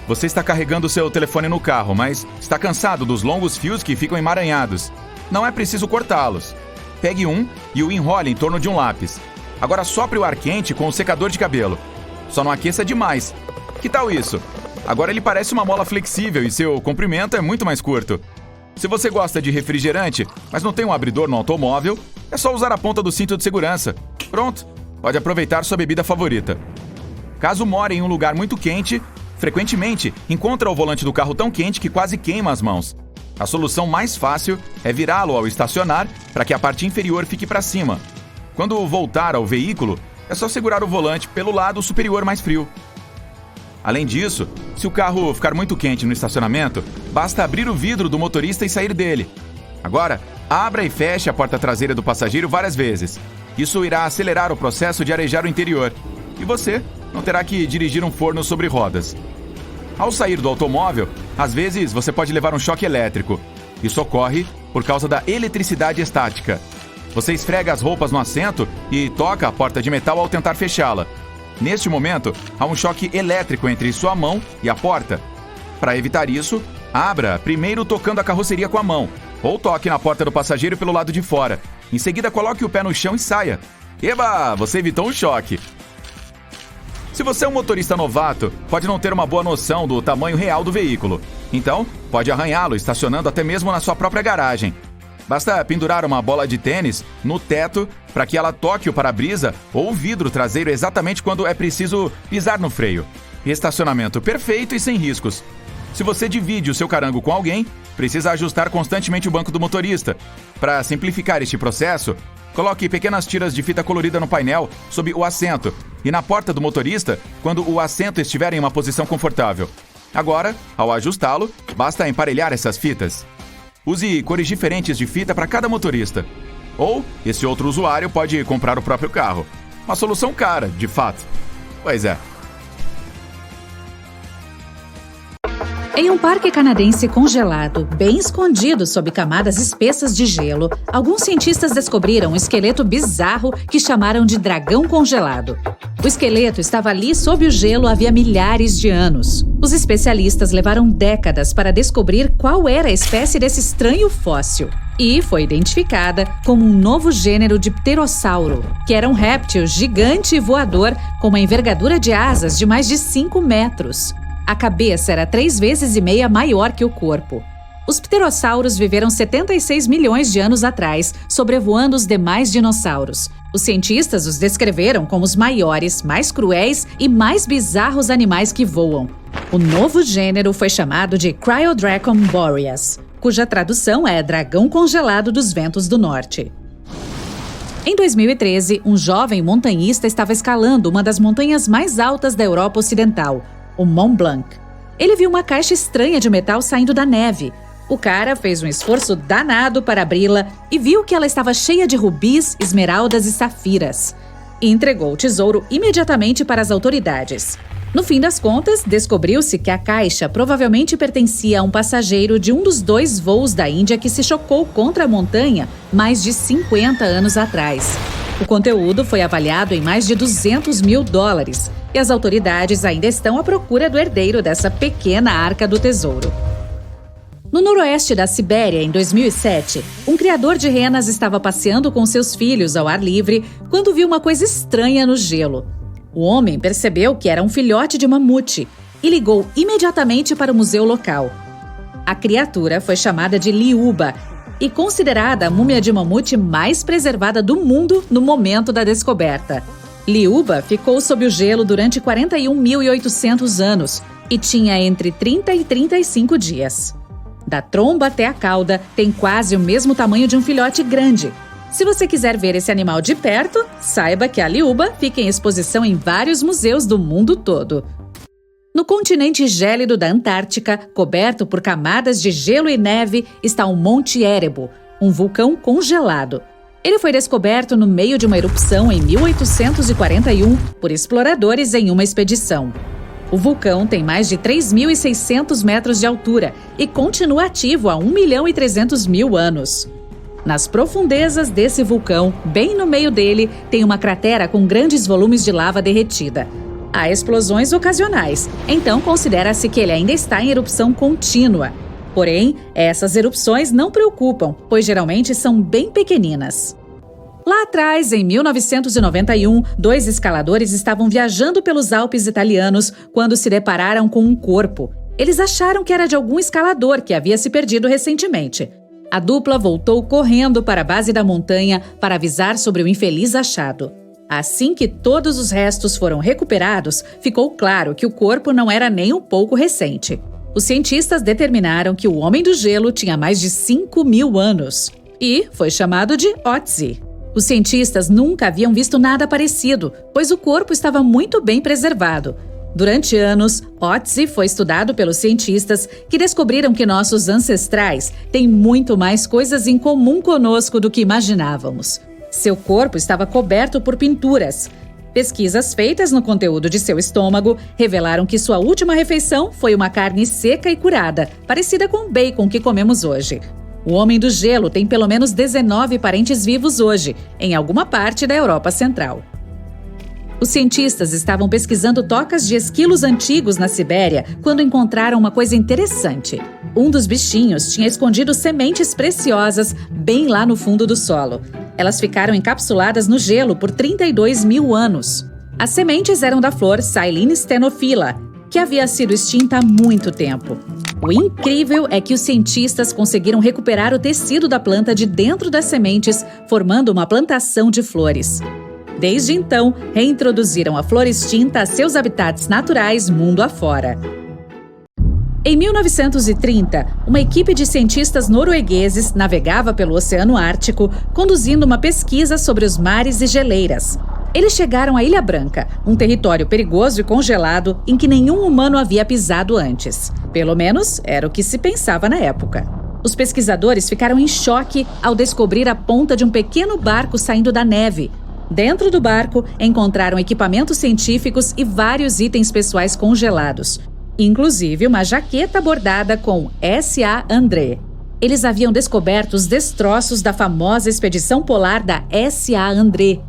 [SPEAKER 3] Você está carregando seu telefone no carro, mas está cansado dos longos fios que ficam emaranhados. Não é preciso cortá-los. Pegue um e o enrole em torno de um lápis. Agora sopre o ar quente com o secador de cabelo. Só não aqueça demais. Que tal isso? Agora ele parece uma mola flexível e seu comprimento é muito mais curto. Se você gosta de refrigerante, mas não tem um abridor no automóvel, é só usar a ponta do cinto de segurança. Pronto, pode aproveitar sua bebida favorita. Caso more em um lugar muito quente, frequentemente encontra o volante do carro tão quente que quase queima as mãos. A solução mais fácil é virá-lo ao estacionar para que a parte inferior fique para cima. Quando voltar ao veículo, é só segurar o volante pelo lado superior mais frio. Além disso, se o carro ficar muito quente no estacionamento, basta abrir o vidro do motorista e sair dele. Agora, abra e feche a porta traseira do passageiro várias vezes. Isso irá acelerar o processo de arejar o interior. E você não terá que dirigir um forno sobre rodas. Ao sair do automóvel, às vezes você pode levar um choque elétrico. Isso ocorre por causa da eletricidade estática. Você esfrega as roupas no assento e toca a porta de metal ao tentar fechá-la. Neste momento, há um choque elétrico entre sua mão e a porta. Para evitar isso, abra primeiro tocando a carroceria com a mão, ou toque na porta do passageiro pelo lado de fora. Em seguida, coloque o pé no chão e saia. Eba, você evitou um choque. Se você é um motorista novato, pode não ter uma boa noção do tamanho real do veículo. Então, pode arranhá-lo estacionando até mesmo na sua própria garagem. Basta pendurar uma bola de tênis no teto para que ela toque o para-brisa ou o vidro traseiro exatamente quando é preciso pisar no freio. Estacionamento perfeito e sem riscos. Se você divide o seu carango com alguém, precisa ajustar constantemente o banco do motorista. Para simplificar este processo, Coloque pequenas tiras de fita colorida no painel sob o assento e na porta do motorista quando o assento estiver em uma posição confortável. Agora, ao ajustá-lo, basta emparelhar essas fitas. Use cores diferentes de fita para cada motorista. Ou, esse outro usuário pode comprar o próprio carro. Uma solução cara, de fato. Pois é.
[SPEAKER 2] Em um parque canadense congelado, bem escondido sob camadas espessas de gelo, alguns cientistas descobriram um esqueleto bizarro que chamaram de dragão congelado. O esqueleto estava ali sob o gelo havia milhares de anos. Os especialistas levaram décadas para descobrir qual era a espécie desse estranho fóssil. E foi identificada como um novo gênero de pterossauro, que era um réptil gigante e voador com uma envergadura de asas de mais de 5 metros. A cabeça era 3,5 vezes maior que o corpo. Os pterossauros viveram 76 milhões de anos atrás, sobrevoando os demais dinossauros. Os cientistas os descreveram como os maiores, mais cruéis e mais bizarros animais que voam. O novo gênero foi chamado de Cryodracon boreas, cuja tradução é dragão congelado dos ventos do norte. Em 2013, um jovem montanhista estava escalando uma das montanhas mais altas da Europa Ocidental, o Mont Blanc. Ele viu uma caixa estranha de metal saindo da neve. O cara fez um esforço danado para abri-la e viu que ela estava cheia de rubis, esmeraldas e safiras. E entregou o tesouro imediatamente para as autoridades. No fim das contas, descobriu-se que a caixa provavelmente pertencia a um passageiro de um dos 2 voos da Índia que se chocou contra a montanha mais de 50 anos atrás. O conteúdo foi avaliado em mais de $200 mil e as autoridades ainda estão à procura do herdeiro dessa pequena arca do tesouro. No noroeste da Sibéria, em 2007, um criador de renas estava passeando com seus filhos ao ar livre quando viu uma coisa estranha no gelo. O homem percebeu que era um filhote de mamute e ligou imediatamente para o museu local. A criatura foi chamada de Liuba e considerada a múmia de mamute mais preservada do mundo no momento da descoberta. Liuba ficou sob o gelo durante 41.800 anos e tinha entre 30 e 35 dias. Da tromba até a cauda, tem quase o mesmo tamanho de um filhote grande. Se você quiser ver esse animal de perto, saiba que a Liuba fica em exposição em vários museus do mundo todo. No continente gélido da Antártica, coberto por camadas de gelo e neve, está o Monte Erebo, um vulcão congelado. Ele foi descoberto no meio de uma erupção em 1841 por exploradores em uma expedição. O vulcão tem mais de 3.600 metros de altura e continua ativo há 1.300.000 anos. Nas profundezas desse vulcão, bem no meio dele, tem uma cratera com grandes volumes de lava derretida. Há explosões ocasionais, então considera-se que ele ainda está em erupção contínua. Porém, essas erupções não preocupam, pois geralmente são bem pequeninas. Lá atrás, em 1991, 2 escaladores estavam viajando pelos Alpes italianos quando se depararam com um corpo. Eles acharam que era de algum escalador que havia se perdido recentemente. A dupla voltou correndo para a base da montanha para avisar sobre o infeliz achado. Assim que todos os restos foram recuperados, ficou claro que o corpo não era nem um pouco recente. Os cientistas determinaram que o Homem do Gelo tinha mais de 5.000 anos e foi chamado de Otzi. Os cientistas nunca haviam visto nada parecido, pois o corpo estava muito bem preservado. Durante anos, Otzi foi estudado pelos cientistas que descobriram que nossos ancestrais têm muito mais coisas em comum conosco do que imaginávamos. Seu corpo estava coberto por pinturas. Pesquisas feitas no conteúdo de seu estômago revelaram que sua última refeição foi uma carne seca e curada, parecida com o bacon que comemos hoje. O Homem do Gelo tem pelo menos 19 parentes vivos hoje, em alguma parte da Europa Central. Os cientistas estavam pesquisando tocas de esquilos antigos na Sibéria quando encontraram uma coisa interessante. Um dos bichinhos tinha escondido sementes preciosas bem lá no fundo do solo. Elas ficaram encapsuladas no gelo por 32.000 anos. As sementes eram da flor Silene stenophila, que havia sido extinta há muito tempo. O incrível é que os cientistas conseguiram recuperar o tecido da planta de dentro das sementes, formando uma plantação de flores. Desde então, reintroduziram a flor extinta a seus habitats naturais mundo afora. Em 1930, uma equipe de cientistas noruegueses navegava pelo Oceano Ártico, conduzindo uma pesquisa sobre os mares e geleiras. Eles chegaram à Ilha Branca, um território perigoso e congelado em que nenhum humano havia pisado antes. Pelo menos, era o que se pensava na época. Os pesquisadores ficaram em choque ao descobrir a ponta de um pequeno barco saindo da neve. Dentro do barco, encontraram equipamentos científicos e vários itens pessoais congelados, inclusive uma jaqueta bordada com S.A. André. Eles haviam descoberto os destroços da famosa expedição polar da S.A. André.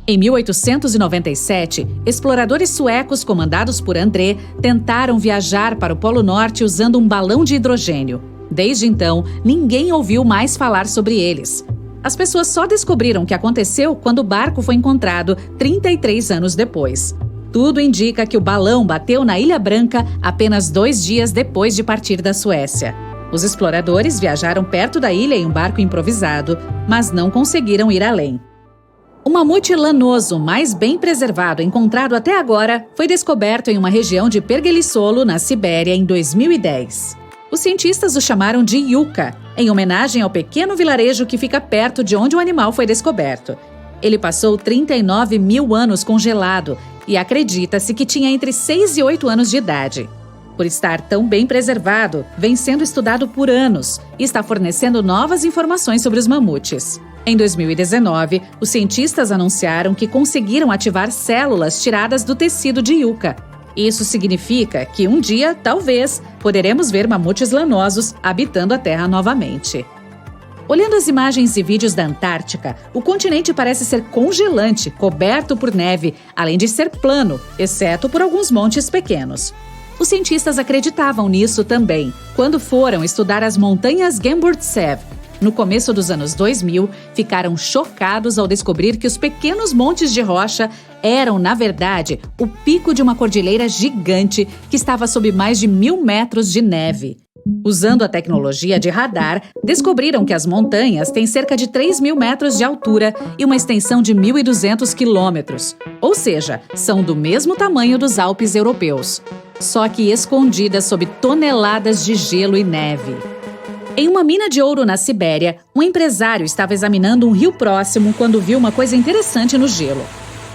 [SPEAKER 2] Em 1897, exploradores suecos comandados por André tentaram viajar para o Polo Norte usando um balão de hidrogênio. Desde então, ninguém ouviu mais falar sobre eles. As pessoas só descobriram o que aconteceu quando o barco foi encontrado 33 anos depois. Tudo indica que o balão bateu na Ilha Branca apenas 2 dias depois de partir da Suécia. Os exploradores viajaram perto da ilha em um barco improvisado, mas não conseguiram ir além. O mamute lanoso mais bem preservado encontrado até agora foi descoberto em uma região de Pergelissolo, na Sibéria, em 2010. Os cientistas o chamaram de Yucca, em homenagem ao pequeno vilarejo que fica perto de onde o animal foi descoberto. Ele passou 39 mil anos congelado e acredita-se que tinha entre 6 e 8 anos de idade. Por estar tão bem preservado, vem sendo estudado por anos e está fornecendo novas informações sobre os mamutes. Em 2019, os cientistas anunciaram que conseguiram ativar células tiradas do tecido de Yucca. Isso significa que um dia, talvez, poderemos ver mamutes lanosos habitando a Terra novamente. Olhando as imagens e vídeos da Antártica, o continente parece ser congelante, coberto por neve, além de ser plano, exceto por alguns montes pequenos. Os cientistas acreditavam nisso também, quando foram estudar as montanhas Gemburtsev. No começo dos anos 2000, ficaram chocados ao descobrir que os pequenos montes de rocha eram, na verdade, o pico de uma cordilheira gigante que estava sob mais de 1.000 metros de neve. Usando a tecnologia de radar, descobriram que as montanhas têm cerca de 3.000 metros de altura e uma extensão de 1.200 quilômetros. Ou seja, são do mesmo tamanho dos Alpes europeus, só que escondidas sob toneladas de gelo e neve. Em uma mina de ouro na Sibéria, um empresário estava examinando um rio próximo quando viu uma coisa interessante no gelo.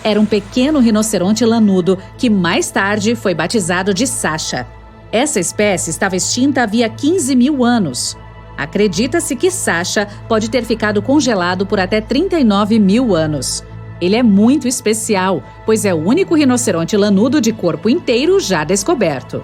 [SPEAKER 2] Era um pequeno rinoceronte lanudo que mais tarde foi batizado de Sasha. Essa espécie estava extinta havia 15 mil anos. Acredita-se que Sasha pode ter ficado congelado por até 39 mil anos. Ele é muito especial, pois é o único rinoceronte lanudo de corpo inteiro já descoberto.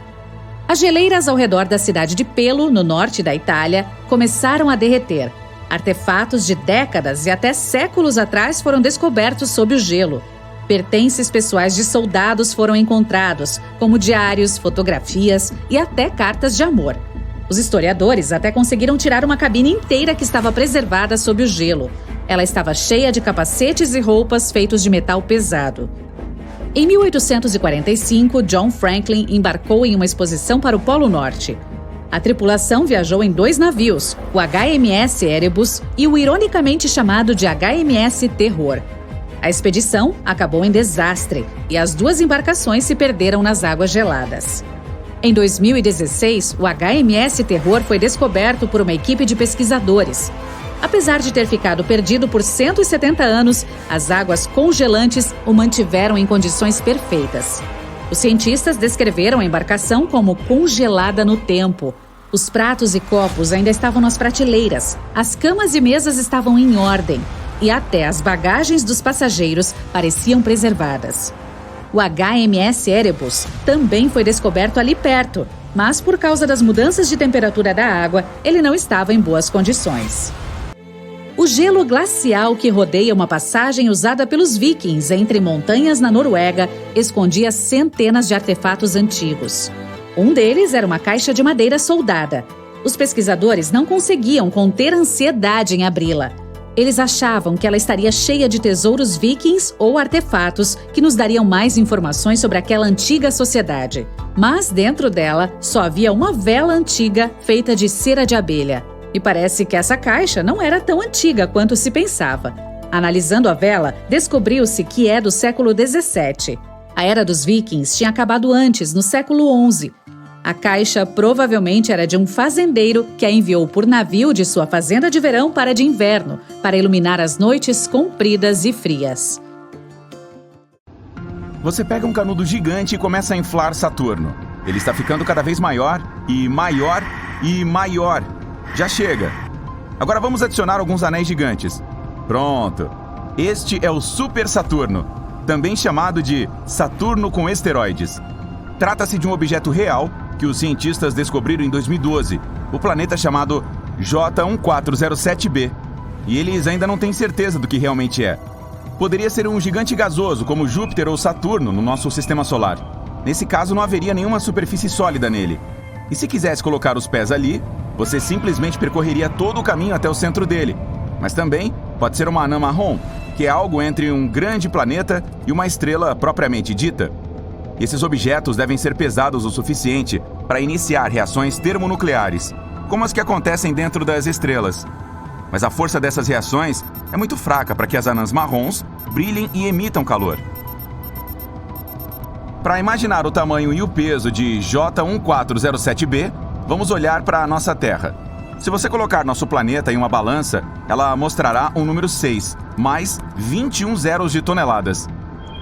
[SPEAKER 2] As geleiras ao redor da cidade de Pelo, no norte da Itália, começaram a derreter. Artefatos de décadas e até séculos atrás foram descobertos sob o gelo. Pertences pessoais de soldados foram encontrados, como diários, fotografias e até cartas de amor. Os historiadores até conseguiram tirar uma cabine inteira que estava preservada sob o gelo. Ela estava cheia de capacetes e roupas feitos de metal pesado. Em 1845, John Franklin embarcou em uma expedição para o Polo Norte. A tripulação viajou em 2 navios, o HMS Erebus e o ironicamente chamado de HMS Terror. A expedição acabou em desastre e as 2 embarcações se perderam nas águas geladas. Em 2016, o HMS Terror foi descoberto por uma equipe de pesquisadores. Apesar de ter ficado perdido por 170 anos, as águas congelantes o mantiveram em condições perfeitas. Os cientistas descreveram a embarcação como congelada no tempo. Os pratos e copos ainda estavam nas prateleiras, as camas e mesas estavam em ordem, e até as bagagens dos passageiros pareciam preservadas. O HMS Erebus também foi descoberto ali perto, mas por causa das mudanças de temperatura da água, ele não estava em boas condições. O gelo glacial que rodeia uma passagem usada pelos vikings entre montanhas na Noruega escondia centenas de artefatos antigos. Um deles era uma caixa de madeira soldada. Os pesquisadores não conseguiam conter a ansiedade em abri-la. Eles achavam que ela estaria cheia de tesouros vikings ou artefatos que nos dariam mais informações sobre aquela antiga sociedade. Mas dentro dela só havia uma vela antiga feita de cera de abelha. E parece que essa caixa não era tão antiga quanto se pensava. Analisando a vela, descobriu-se que é do século XVII. A Era dos Vikings tinha acabado antes, no século XI. A caixa provavelmente era de um fazendeiro que a enviou por navio de sua fazenda de verão para a de inverno, para iluminar as noites compridas e frias.
[SPEAKER 3] Você pega um canudo gigante e começa a inflar Saturno. Ele está ficando cada vez maior e maior e maior. Já chega. Agora vamos adicionar alguns anéis gigantes. Pronto. Este é o Super Saturno, também chamado de Saturno com esteroides. Trata-se de um objeto real que os cientistas descobriram em 2012, o planeta chamado J1407b. E eles ainda não têm certeza do que realmente é. Poderia ser um gigante gasoso como Júpiter ou Saturno no nosso sistema solar. Nesse caso, não haveria nenhuma superfície sólida nele. E se quisesse colocar os pés ali, você simplesmente percorreria todo o caminho até o centro dele. Mas também pode ser uma anã marrom, que é algo entre um grande planeta e uma estrela propriamente dita. Esses objetos devem ser pesados o suficiente para iniciar reações termonucleares, como as que acontecem dentro das estrelas. Mas a força dessas reações é muito fraca para que as anãs marrons brilhem e emitam calor. Para imaginar o tamanho e o peso de J1407b, vamos olhar para a nossa Terra. Se você colocar nosso planeta em uma balança, ela mostrará um número 6, mais 21 zeros de toneladas.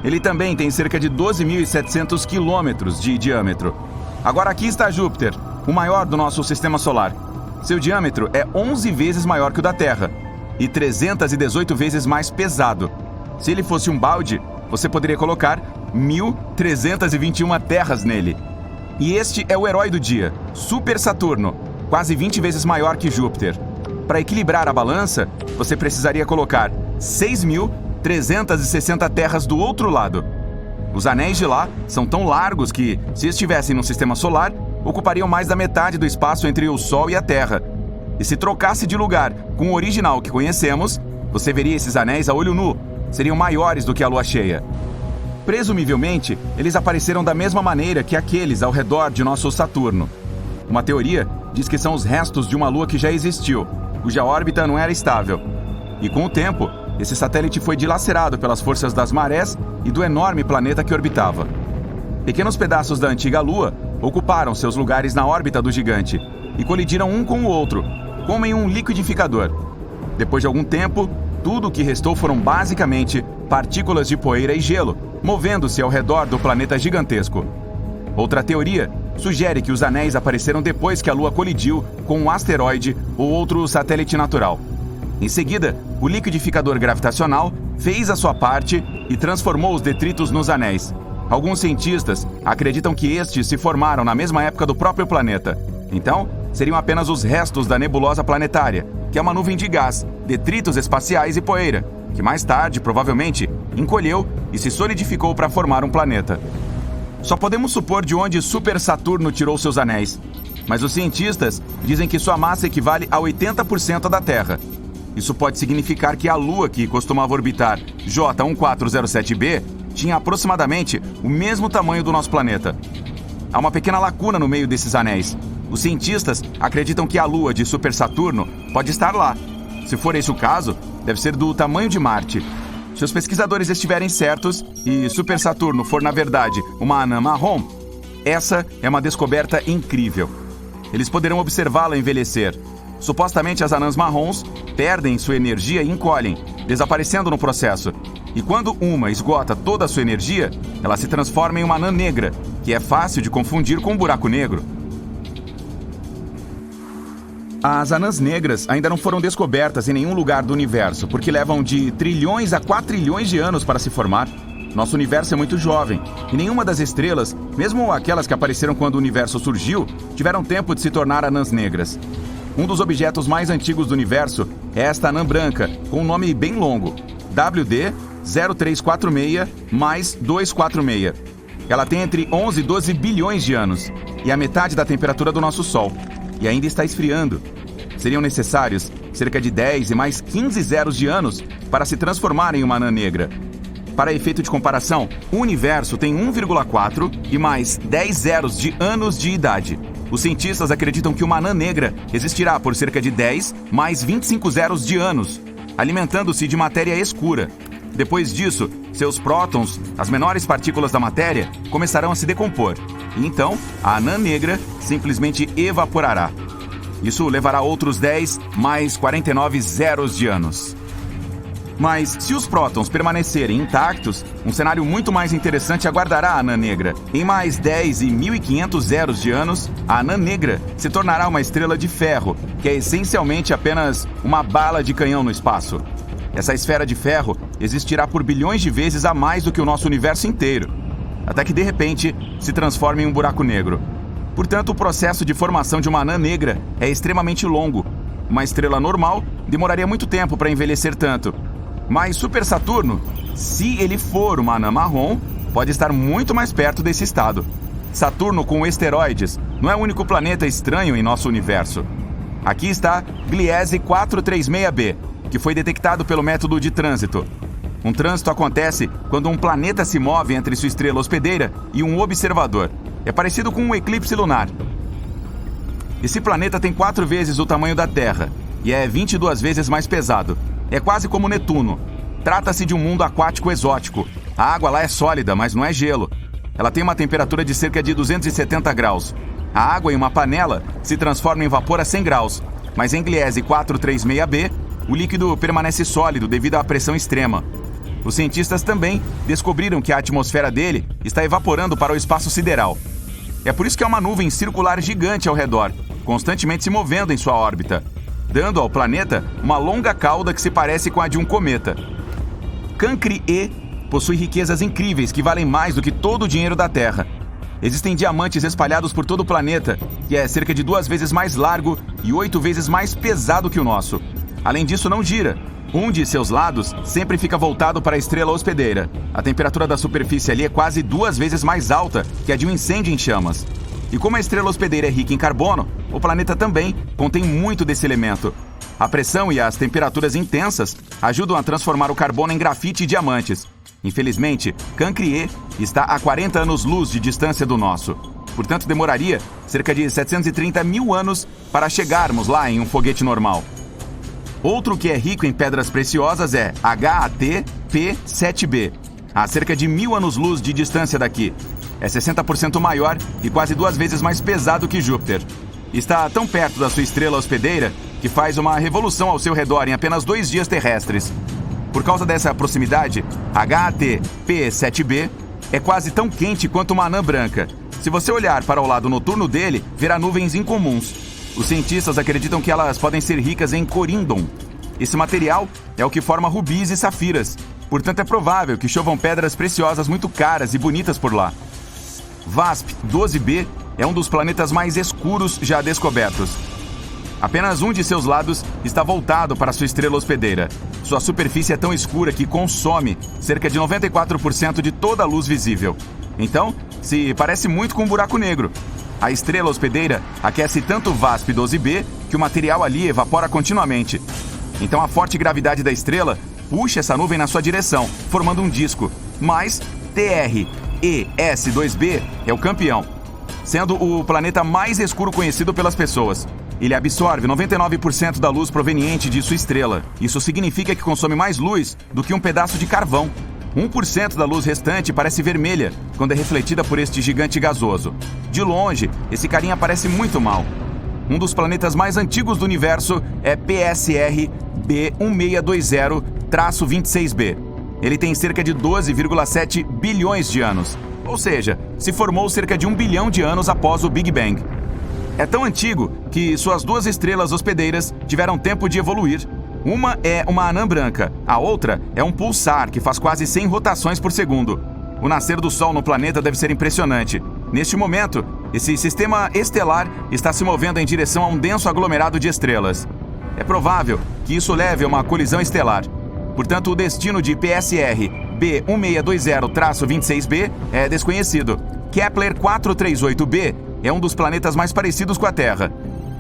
[SPEAKER 3] Ele também tem cerca de 12.700 quilômetros de diâmetro. Agora aqui está Júpiter, o maior do nosso sistema solar. Seu diâmetro é 11 vezes maior que o da Terra e 318 vezes mais pesado. Se ele fosse um balde, você poderia colocar 1.321 terras nele. E este é o herói do dia, Super Saturno, quase 20 vezes maior que Júpiter. Para equilibrar a balança, você precisaria colocar 6.360 terras do outro lado. Os anéis de lá são tão largos que, se estivessem no sistema solar, ocupariam mais da metade do espaço entre o Sol e a Terra. E se trocasse de lugar com o original que conhecemos, você veria esses anéis a olho nu. Seriam maiores do que a Lua cheia. Presumivelmente, eles apareceram da mesma maneira que aqueles ao redor de nosso Saturno. Uma teoria diz que são os restos de uma Lua que já existiu, cuja órbita não era estável. E com o tempo, esse satélite foi dilacerado pelas forças das marés e do enorme planeta que orbitava. Pequenos pedaços da antiga Lua ocuparam seus lugares na órbita do gigante e colidiram um com o outro, como em um liquidificador. Depois de algum tempo, tudo o que restou foram basicamente partículas de poeira e gelo, movendo-se ao redor do planeta gigantesco. Outra teoria sugere que os anéis apareceram depois que a Lua colidiu com um asteroide ou outro satélite natural. Em seguida, o liquidificador gravitacional fez a sua parte e transformou os detritos nos anéis. Alguns cientistas acreditam que estes se formaram na mesma época do próprio planeta. Então, seriam apenas os restos da nebulosa planetária, que é uma nuvem de gás, detritos espaciais e poeira, que mais tarde, provavelmente, encolheu e se solidificou para formar um planeta. Só podemos supor de onde Super Saturno tirou seus anéis, mas os cientistas dizem que sua massa equivale a 80% da Terra. Isso pode significar que a Lua que costumava orbitar J1407b tinha aproximadamente o mesmo tamanho do nosso planeta. Há uma pequena lacuna no meio desses anéis. Os cientistas acreditam que a Lua de Super Saturno pode estar lá. Se for esse o caso, deve ser do tamanho de Marte. Se os pesquisadores estiverem certos e Super Saturno for, na verdade, uma anã marrom, essa é uma descoberta incrível. Eles poderão observá-la envelhecer. Supostamente, as anãs marrons perdem sua energia e encolhem, desaparecendo no processo. E quando uma esgota toda a sua energia, ela se transforma em uma anã negra, que é fácil de confundir com um buraco negro. As anãs negras ainda não foram descobertas em nenhum lugar do universo, porque levam de trilhões a quatrilhões de anos para se formar. Nosso universo é muito jovem, e nenhuma das estrelas, mesmo aquelas que apareceram quando o universo surgiu, tiveram tempo de se tornar anãs negras. Um dos objetos mais antigos do universo é esta anã branca, com um nome bem longo, WD-0346-246. Ela tem entre 11 e 12 bilhões de anos, e a metade da temperatura do nosso Sol, e ainda está esfriando. Seriam necessários cerca de 10 e mais 15 zeros de anos para se transformar em uma anã negra. Para efeito de comparação, o universo tem 1,4 e mais 10 zeros de anos de idade. Os cientistas acreditam que uma anã negra existirá por cerca de 10 mais 25 zeros de anos, alimentando-se de matéria escura. Depois disso, seus prótons, as menores partículas da matéria, começarão a se decompor. E então, a anã negra simplesmente evaporará. Isso levará outros 10 mais 49 zeros de anos. Mas, se os prótons permanecerem intactos, um cenário muito mais interessante aguardará a anã negra. Em mais 10 e 1.500 zeros de anos, a anã negra se tornará uma estrela de ferro, que é essencialmente apenas uma bala de canhão no espaço. Essa esfera de ferro existirá por bilhões de vezes a mais do que o nosso universo inteiro, até que de repente se transforme em um buraco negro. Portanto, o processo de formação de uma anã negra é extremamente longo. Uma estrela normal demoraria muito tempo para envelhecer tanto. Mas Super Saturno, se ele for uma anã marrom, pode estar muito mais perto desse estado. Saturno com esteroides não é o único planeta estranho em nosso universo. Aqui está Gliese 436b, que foi detectado pelo método de trânsito. Um trânsito acontece quando um planeta se move entre sua estrela hospedeira e um observador. É parecido com um eclipse lunar. Esse planeta tem 4 vezes o tamanho da Terra e é 22 vezes mais pesado. É quase como Netuno. Trata-se de um mundo aquático exótico. A água lá é sólida, mas não é gelo. Ela tem uma temperatura de cerca de 270 graus. A água em uma panela se transforma em vapor a 100 graus, mas em Gliese 436b, o líquido permanece sólido devido à pressão extrema. Os cientistas também descobriram que a atmosfera dele está evaporando para o espaço sideral. É por isso que há uma nuvem circular gigante ao redor, constantemente se movendo em sua órbita, dando ao planeta uma longa cauda que se parece com a de um cometa. Cancri E possui riquezas incríveis que valem mais do que todo o dinheiro da Terra. Existem diamantes espalhados por todo o planeta, que é cerca de 2 vezes mais largo e 8 vezes mais pesado que o nosso. Além disso, não gira. Um de seus lados sempre fica voltado para a estrela hospedeira. A temperatura da superfície ali é quase 2 vezes mais alta que a de um incêndio em chamas. E como a estrela hospedeira é rica em carbono, o planeta também contém muito desse elemento. A pressão e as temperaturas intensas ajudam a transformar o carbono em grafite e diamantes. Infelizmente, Cancri E está a 40 anos-luz de distância do nosso. Portanto, demoraria cerca de 730 mil anos para chegarmos lá em um foguete normal. Outro que é rico em pedras preciosas é HAT P7b, a cerca de 1000 anos-luz de distância daqui. É 60% maior e quase 2 vezes mais pesado que Júpiter. Está tão perto da sua estrela hospedeira que faz uma revolução ao seu redor em apenas 2 dias terrestres. Por causa dessa proximidade, HAT P7b é quase tão quente quanto uma anã branca. Se você olhar para o lado noturno dele, verá nuvens incomuns. Os cientistas acreditam que elas podem ser ricas em corindon. Esse material é o que forma rubis e safiras. Portanto, é provável que chovam pedras preciosas muito caras e bonitas por lá. VASP-12b é um dos planetas mais escuros já descobertos. Apenas um de seus lados está voltado para sua estrela hospedeira. Sua superfície é tão escura que consome cerca de 94% de toda a luz visível. Então, se parece muito com um buraco negro. A estrela hospedeira aquece tanto o VASP-12b que o material ali evapora continuamente. Então a forte gravidade da estrela puxa essa nuvem na sua direção, formando um disco. Mas TRES-2b é o campeão, sendo o planeta mais escuro conhecido pelas pessoas. Ele absorve 99% da luz proveniente de sua estrela. Isso significa que consome mais luz do que um pedaço de carvão. 1% da luz restante parece vermelha quando é refletida por este gigante gasoso. De longe, esse carinha parece muito mal. Um dos planetas mais antigos do universo é PSR B1620-26b. Ele tem cerca de 12,7 bilhões de anos. Ou seja, se formou cerca de 1 bilhão de anos após o Big Bang. É tão antigo que suas 2 estrelas hospedeiras tiveram tempo de evoluir. Uma é uma anã branca, a outra é um pulsar que faz quase 100 rotações por segundo. O nascer do Sol no planeta deve ser impressionante. Neste momento, esse sistema estelar está se movendo em direção a um denso aglomerado de estrelas. É provável que isso leve a uma colisão estelar. Portanto, o destino de PSR B1620-26b é desconhecido. Kepler 438b é um dos planetas mais parecidos com a Terra.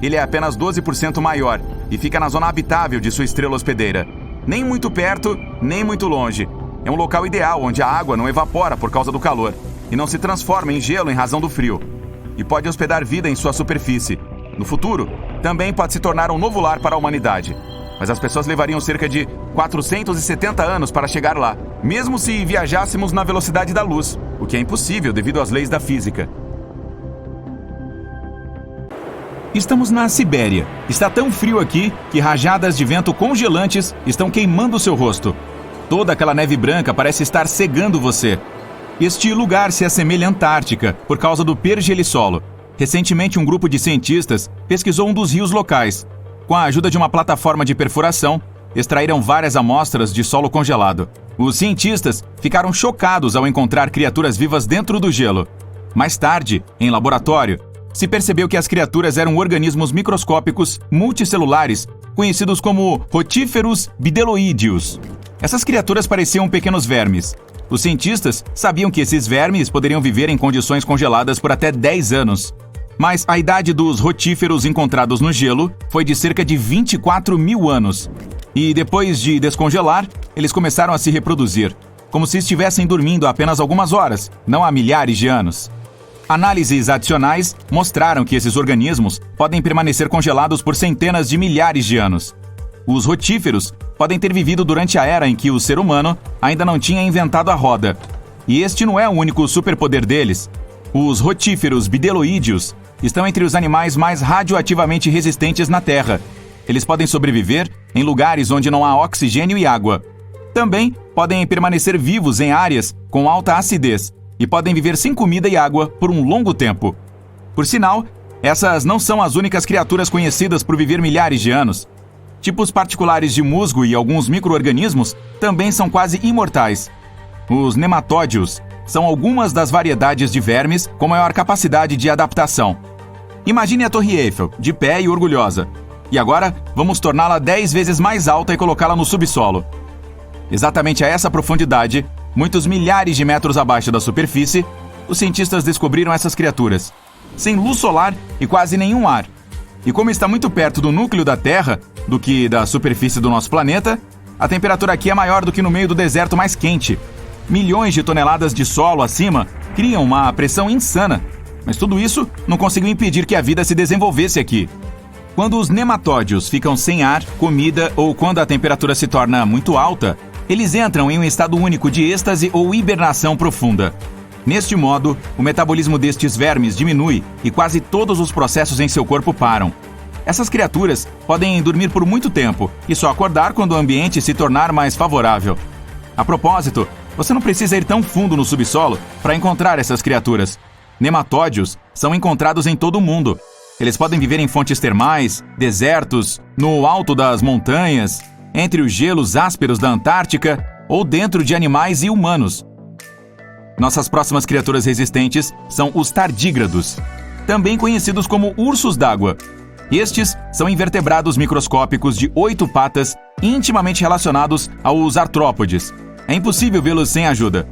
[SPEAKER 3] Ele é apenas 12% maior e fica na zona habitável de sua estrela hospedeira. Nem muito perto, nem muito longe. É um local ideal onde a água não evapora por causa do calor e não se transforma em gelo em razão do frio. E pode hospedar vida em sua superfície. No futuro, também pode se tornar um novo lar para a humanidade. mas as pessoas levariam cerca de 470 anos para chegar lá, mesmo se viajássemos na velocidade da luz, o que é impossível devido às leis da física. Estamos na Sibéria. Está tão frio aqui que rajadas de vento congelantes estão queimando seu rosto. Toda aquela neve branca parece estar cegando você. Este lugar se assemelha à Antártica por causa do pergelissolo. Recentemente, um grupo de cientistas pesquisou um dos rios locais. Com a ajuda de uma plataforma de perfuração, extraíram várias amostras de solo congelado. Os cientistas ficaram chocados ao encontrar criaturas vivas dentro do gelo. Mais tarde, em laboratório, se percebeu que as criaturas eram organismos microscópicos multicelulares, conhecidos como rotíferos bideloídeos. Essas criaturas pareciam pequenos vermes. Os cientistas sabiam que esses vermes poderiam viver em condições congeladas por até 10 anos. Mas a idade dos rotíferos encontrados no gelo foi de cerca de 24 mil anos. E depois de descongelar, eles começaram a se reproduzir, como se estivessem dormindo há apenas algumas horas, não há milhares de anos. Análises adicionais mostraram que esses organismos podem permanecer congelados por centenas de milhares de anos. Os rotíferos podem ter vivido durante a era em que o ser humano ainda não tinha inventado a roda. E este não é o único superpoder deles. Os rotíferos bideloídeos estão entre os animais mais radioativamente resistentes na Terra. Eles podem sobreviver em lugares onde não há oxigênio e água. Também podem permanecer vivos em áreas com alta acidez e podem viver sem comida e água por um longo tempo. Por sinal, essas não são as únicas criaturas conhecidas por viver milhares de anos. Tipos particulares de musgo e alguns micro-organismos também são quase imortais. Os nematódios são algumas das variedades de vermes com maior capacidade de adaptação. Imagine a Torre Eiffel, de pé e orgulhosa. E agora, vamos torná-la 10 vezes mais alta e colocá-la no subsolo. Exatamente a essa profundidade, muitos milhares de metros abaixo da superfície, os cientistas descobriram essas criaturas, sem luz solar e quase nenhum ar. E como está muito perto do núcleo da Terra do que da superfície do nosso planeta, a temperatura aqui é maior do que no meio do deserto mais quente. Milhões de toneladas de solo acima criam uma pressão insana, mas tudo isso não conseguiu impedir que a vida se desenvolvesse aqui. Quando os nematódios ficam sem ar, comida ou quando a temperatura se torna muito alta, eles entram em um estado único de êxtase ou hibernação profunda. Neste modo, o metabolismo destes vermes diminui e quase todos os processos em seu corpo param. Essas criaturas podem dormir por muito tempo e só acordar quando o ambiente se tornar mais favorável. A propósito, você não precisa ir tão fundo no subsolo para encontrar essas criaturas. Nematódios são encontrados em todo o mundo. Eles podem viver em fontes termais, desertos, no alto das montanhas, entre os gelos ásperos da Antártica ou dentro de animais e humanos. Nossas próximas criaturas resistentes são os tardígrados, também conhecidos como ursos d'água. Estes são invertebrados microscópicos de 8 patas intimamente relacionados aos artrópodes. É impossível vê-los sem ajuda.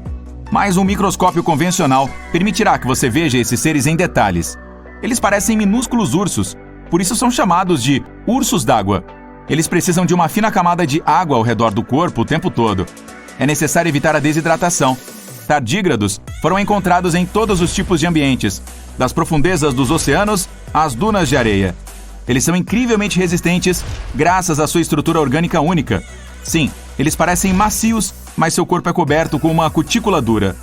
[SPEAKER 3] Mas um microscópio convencional permitirá que você veja esses seres em detalhes. Eles parecem minúsculos ursos, por isso são chamados de ursos d'água. Eles precisam de uma fina camada de água ao redor do corpo o tempo todo. É necessário evitar a desidratação. Tardígrados foram encontrados em todos os tipos de ambientes, das profundezas dos oceanos às dunas de areia. Eles são incrivelmente resistentes graças à sua estrutura orgânica única. Sim, eles parecem macios, mas seu corpo é coberto com uma cutícula dura.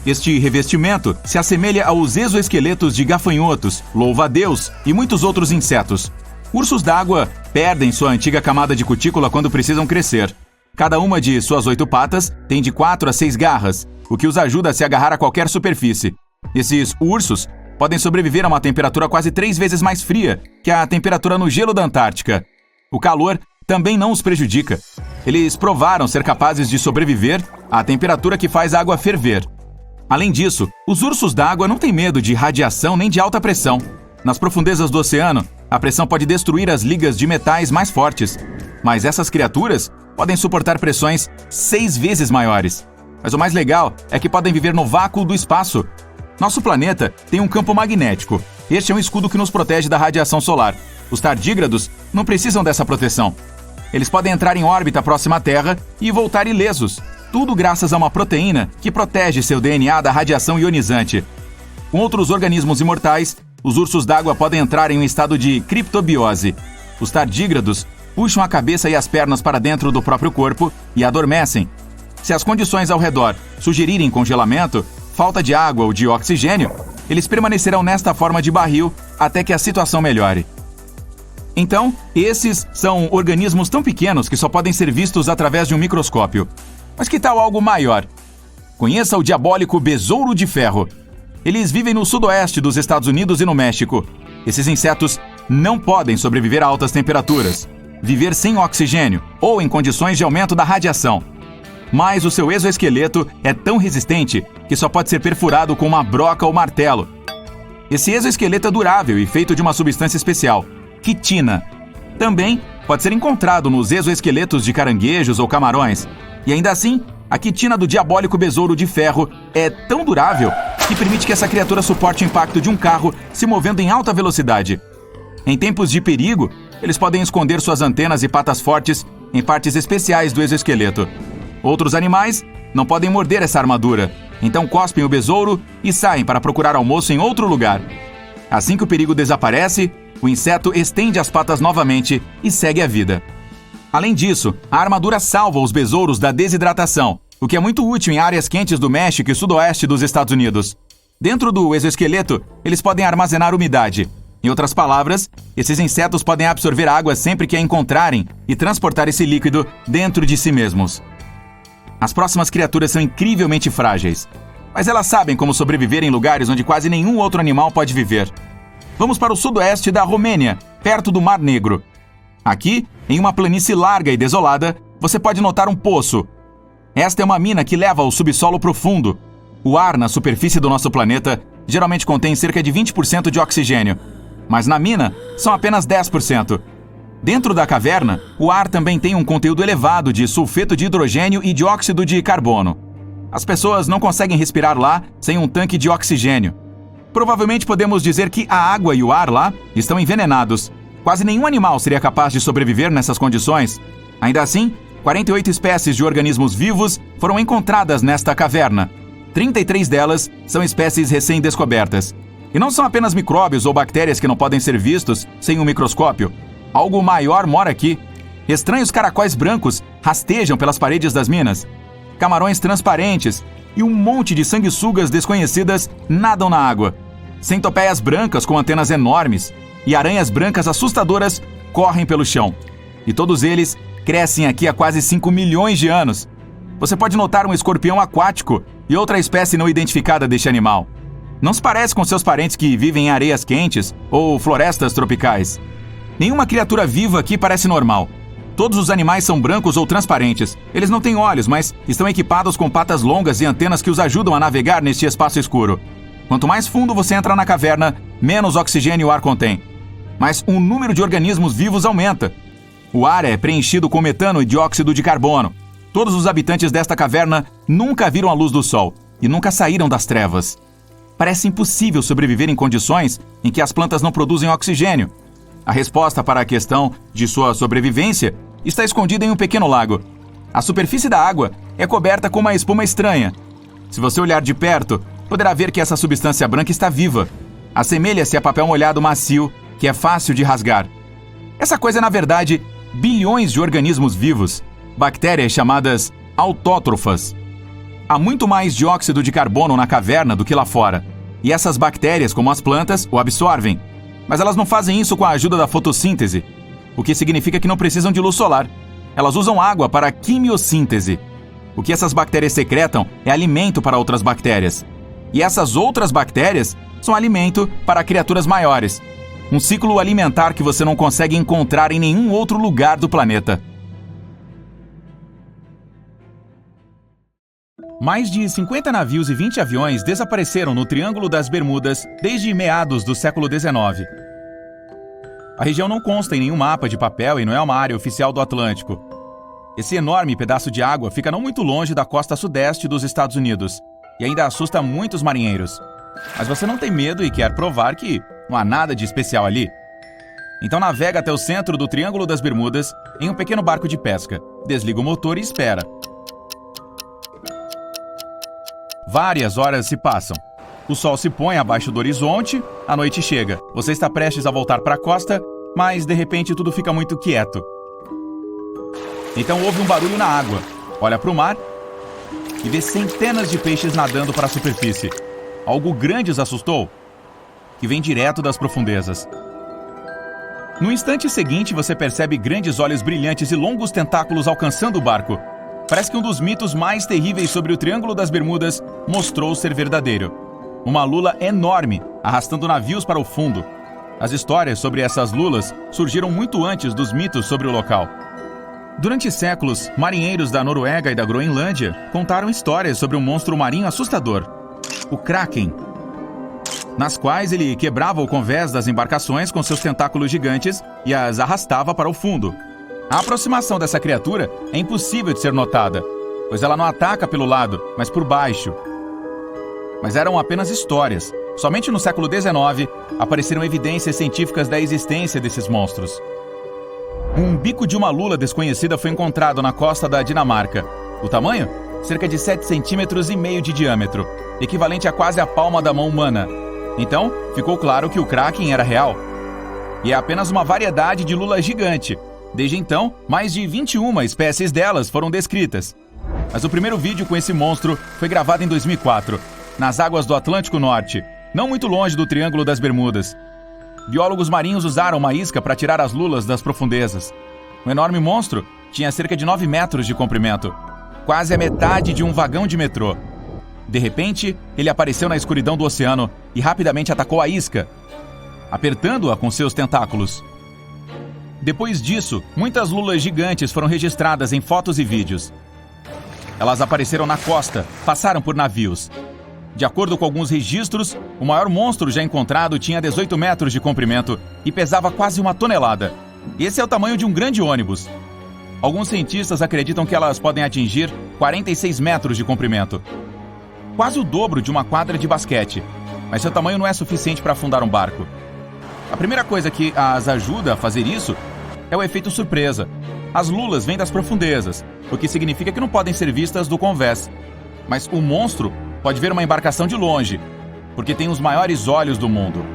[SPEAKER 3] Este revestimento se assemelha aos exoesqueletos de gafanhotos, louva-a-Deus e muitos outros insetos. Ursos d'água perdem sua antiga camada de cutícula quando precisam crescer. Cada uma de suas 8 patas tem de 4 a 6 garras, o que os ajuda a se agarrar a qualquer superfície. Esses ursos podem sobreviver a uma temperatura quase 3 vezes mais fria que a temperatura no gelo da Antártica. O calor também não os prejudica. Eles provaram ser capazes de sobreviver à temperatura que faz a água ferver. Além disso, os ursos d'água não têm medo de radiação nem de alta pressão. Nas profundezas do oceano, a pressão pode destruir as ligas de metais mais fortes. Mas essas criaturas podem suportar pressões 6 vezes maiores. Mas o mais legal é que podem viver no vácuo do espaço. Nosso planeta tem um campo magnético. Este é um escudo que nos protege da radiação solar. Os tardígrados não precisam dessa proteção. Eles podem entrar em órbita próxima à Terra e voltar ilesos. Tudo graças a uma proteína que protege seu DNA da radiação ionizante. Com outros organismos imortais, os ursos d'água podem entrar em um estado de criptobiose. Os tardígrados puxam a cabeça e as pernas para dentro do próprio corpo e adormecem. Se as condições ao redor sugerirem congelamento, falta de água ou de oxigênio, eles permanecerão nesta forma de barril até que a situação melhore. Então, esses são organismos tão pequenos que só podem ser vistos através de um microscópio. Mas que tal algo maior? Conheça o diabólico besouro de ferro. Eles vivem no sudoeste dos Estados Unidos e no México. Esses insetos não podem sobreviver a altas temperaturas, viver sem oxigênio ou em condições de aumento da radiação. Mas o seu exoesqueleto é tão resistente que só pode ser perfurado com uma broca ou martelo. Esse exoesqueleto é durável e feito de uma substância especial, quitina. Também pode ser encontrado nos exoesqueletos de caranguejos ou camarões. E ainda assim, a quitina do diabólico besouro de ferro é tão durável que permite que essa criatura suporte o impacto de um carro se movendo em alta velocidade. Em tempos de perigo, eles podem esconder suas antenas e patas fortes em partes especiais do exoesqueleto. Outros animais não podem morder essa armadura, então cospem o besouro e saem para procurar almoço em outro lugar. Assim que o perigo desaparece, o inseto estende as patas novamente e segue a vida. Além disso, a armadura salva os besouros da desidratação, o que é muito útil em áreas quentes do México e sudoeste dos Estados Unidos. Dentro do exoesqueleto, eles podem armazenar umidade. Em outras palavras, esses insetos podem absorver água sempre que a encontrarem e transportar esse líquido dentro de si mesmos. As próximas criaturas são incrivelmente frágeis, mas elas sabem como sobreviver em lugares onde quase nenhum outro animal pode viver. Vamos para o sudoeste da Romênia, perto do Mar Negro. Aqui, em uma planície larga e desolada, você pode notar um poço. Esta é uma mina que leva ao subsolo profundo. O ar na superfície do nosso planeta geralmente contém cerca de 20% de oxigênio, mas na mina são apenas 10%. Dentro da caverna, o ar também tem um conteúdo elevado de sulfeto de hidrogênio e dióxido de carbono. As pessoas não conseguem respirar lá sem um tanque de oxigênio. Provavelmente podemos dizer que a água e o ar lá estão envenenados. Quase nenhum animal seria capaz de sobreviver nessas condições. Ainda assim, 48 espécies de organismos vivos foram encontradas nesta caverna. 33 delas são espécies recém-descobertas. E não são apenas micróbios ou bactérias que não podem ser vistos sem um microscópio. Algo maior mora aqui. Estranhos caracóis brancos rastejam pelas paredes das minas. Camarões transparentes e um monte de sanguessugas desconhecidas nadam na água. Centopeias brancas com antenas enormes e aranhas brancas assustadoras correm pelo chão. E todos eles crescem aqui há quase 5 milhões de anos. Você pode notar um escorpião aquático e outra espécie não identificada deste animal. Não se parece com seus parentes que vivem em areias quentes ou florestas tropicais. Nenhuma criatura viva aqui parece normal. Todos os animais são brancos ou transparentes. Eles não têm olhos, mas estão equipados com patas longas e antenas que os ajudam a navegar neste espaço escuro. Quanto mais fundo você entra na caverna, menos oxigênio o ar contém. Mas o número de organismos vivos aumenta. O ar é preenchido com metano e dióxido de carbono. Todos os habitantes desta caverna nunca viram a luz do sol e nunca saíram das trevas. Parece impossível sobreviver em condições em que as plantas não produzem oxigênio. A resposta para a questão de sua sobrevivência está escondida em um pequeno lago. A superfície da água é coberta com uma espuma estranha. Se você olhar de perto, poderá ver que essa substância branca está viva. Assemelha-se a papel molhado macio, que é fácil de rasgar. Essa coisa é, na verdade, bilhões de organismos vivos, bactérias chamadas autótrofas. Há muito mais dióxido de carbono na caverna do que lá fora. E essas bactérias, como as plantas, o absorvem. Mas elas não fazem isso com a ajuda da fotossíntese, o que significa que não precisam de luz solar. Elas usam água para a quimiossíntese. O que essas bactérias secretam é alimento para outras bactérias. E essas outras bactérias são alimento para criaturas maiores. Um ciclo alimentar que você não consegue encontrar em nenhum outro lugar do planeta. Mais de 50 navios e 20 aviões desapareceram no Triângulo das Bermudas desde meados do século XIX. A região não consta em nenhum mapa de papel e não é uma área oficial do Atlântico. Esse enorme pedaço de água fica não muito longe da costa sudeste dos Estados Unidos e ainda assusta muitos marinheiros. Mas você não tem medo e quer provar que não há nada de especial ali? Então navega até o centro do Triângulo das Bermudas em um pequeno barco de pesca. Desliga o motor e espera. Várias horas se passam. O sol se põe abaixo do horizonte, a noite chega. Você está prestes a voltar para a costa, mas de repente tudo fica muito quieto. Então houve um barulho na água. Olha para o mar e vê centenas de peixes nadando para a superfície. Algo grande os assustou, que vem direto das profundezas. No instante seguinte, você percebe grandes olhos brilhantes e longos tentáculos alcançando o barco. Parece que um dos mitos mais terríveis sobre o Triângulo das Bermudas mostrou ser verdadeiro. Uma lula enorme, arrastando navios para o fundo. As histórias sobre essas lulas surgiram muito antes dos mitos sobre o local. Durante séculos, marinheiros da Noruega e da Groenlândia contaram histórias sobre um monstro marinho assustador, o Kraken, nas quais ele quebrava o convés das embarcações com seus tentáculos gigantes e as arrastava para o fundo. A aproximação dessa criatura é impossível de ser notada, pois ela não ataca pelo lado, mas por baixo. Mas eram apenas histórias. Somente no século XIX apareceram evidências científicas da existência desses monstros. Um bico de uma lula desconhecida foi encontrado na costa da Dinamarca. O tamanho? Cerca de 7,5 centímetros de diâmetro, equivalente a quase a palma da mão humana. Então, ficou claro que o Kraken era real. E é apenas uma variedade de lula gigante. Desde então, mais de 21 espécies delas foram descritas. Mas o primeiro vídeo com esse monstro foi gravado em 2004, nas águas do Atlântico Norte, não muito longe do Triângulo das Bermudas. Biólogos marinhos usaram uma isca para tirar as lulas das profundezas. O enorme monstro tinha cerca de 9 metros de comprimento, quase a metade de um vagão de metrô. De repente, ele apareceu na escuridão do oceano e rapidamente atacou a isca, apertando-a com seus tentáculos. Depois disso, muitas lulas gigantes foram registradas em fotos e vídeos. Elas apareceram na costa, passaram por navios. De acordo com alguns registros, o maior monstro já encontrado tinha 18 metros de comprimento e pesava quase 1 tonelada. Esse é o tamanho de um grande ônibus. Alguns cientistas acreditam que elas podem atingir 46 metros de comprimento, quase o dobro de uma quadra de basquete, mas seu tamanho não é suficiente para afundar um barco. A primeira coisa que as ajuda a fazer isso é o efeito surpresa. As lulas vêm das profundezas, o que significa que não podem ser vistas do convés. Mas o monstro pode ver uma embarcação de longe, porque tem os maiores olhos do mundo.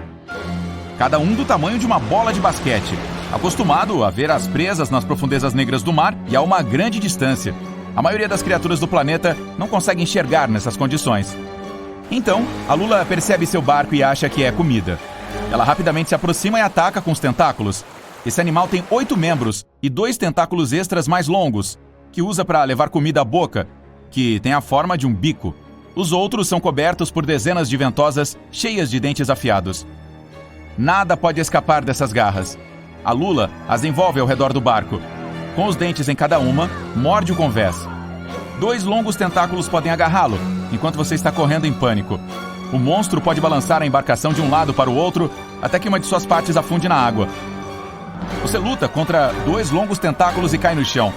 [SPEAKER 3] Cada um do tamanho de uma bola de basquete, acostumado a ver as presas nas profundezas negras do mar e a uma grande distância. A maioria das criaturas do planeta não consegue enxergar nessas condições. Então, a lula percebe seu barco e acha que é comida. Ela rapidamente se aproxima e ataca com os tentáculos. Esse animal tem 8 membros e 2 tentáculos extras mais longos, que usa para levar comida à boca, que tem a forma de um bico. Os outros são cobertos por dezenas de ventosas cheias de dentes afiados. Nada pode escapar dessas garras. A lula as envolve ao redor do barco. Com os dentes em cada uma, morde o convés. 2 longos tentáculos podem agarrá-lo, enquanto você está correndo em pânico. O monstro pode balançar a embarcação de um lado para o outro, até que uma de suas partes afunde na água. Você luta contra 2 longos tentáculos e cai no chão.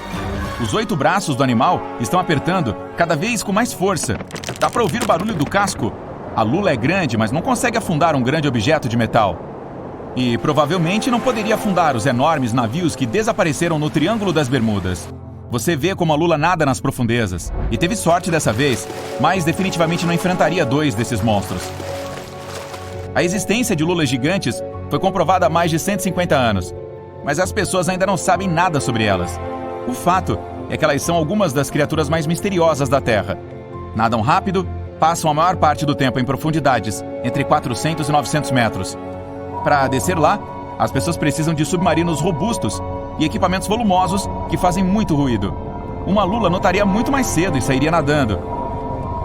[SPEAKER 3] Os 8 braços do animal estão apertando cada vez com mais força. Dá para ouvir o barulho do casco. A lula é grande, mas não consegue afundar um grande objeto de metal. E provavelmente não poderia afundar os enormes navios que desapareceram no Triângulo das Bermudas. Você vê como a lula nada nas profundezas. E teve sorte dessa vez, mas definitivamente não enfrentaria 2 desses monstros. A existência de lulas gigantes foi comprovada há mais de 150 anos. Mas as pessoas ainda não sabem nada sobre elas. O fato é que elas são algumas das criaturas mais misteriosas da Terra. Nadam rápido, passam a maior parte do tempo em profundidades, entre 400 e 900 metros. Para descer lá, as pessoas precisam de submarinos robustos e equipamentos volumosos que fazem muito ruído. Uma lula notaria muito mais cedo e sairia nadando.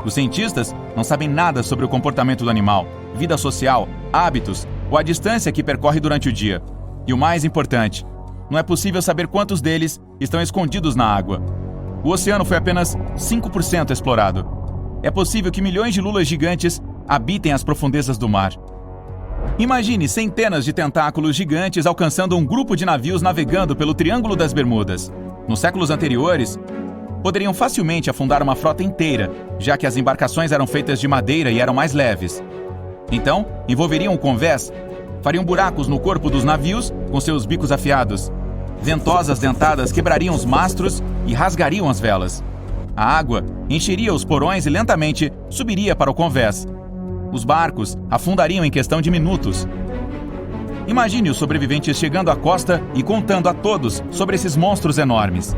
[SPEAKER 3] Os cientistas não sabem nada sobre o comportamento do animal, vida social, hábitos ou a distância que percorre durante o dia. E o mais importante, não é possível saber quantos deles estão escondidos na água. O oceano foi apenas 5% explorado. É possível que milhões de lulas gigantes habitem as profundezas do mar. Imagine centenas de tentáculos gigantes alcançando um grupo de navios navegando pelo Triângulo das Bermudas. Nos séculos anteriores, poderiam facilmente afundar uma frota inteira, já que as embarcações eram feitas de madeira e eram mais leves. Então, envolveriam o convés, fariam buracos no corpo dos navios com seus bicos afiados. Ventosas dentadas quebrariam os mastros e rasgariam as velas. A água encheria os porões e lentamente subiria para o convés. Os barcos afundariam em questão de minutos. Imagine os sobreviventes chegando à costa e contando a todos sobre esses monstros enormes.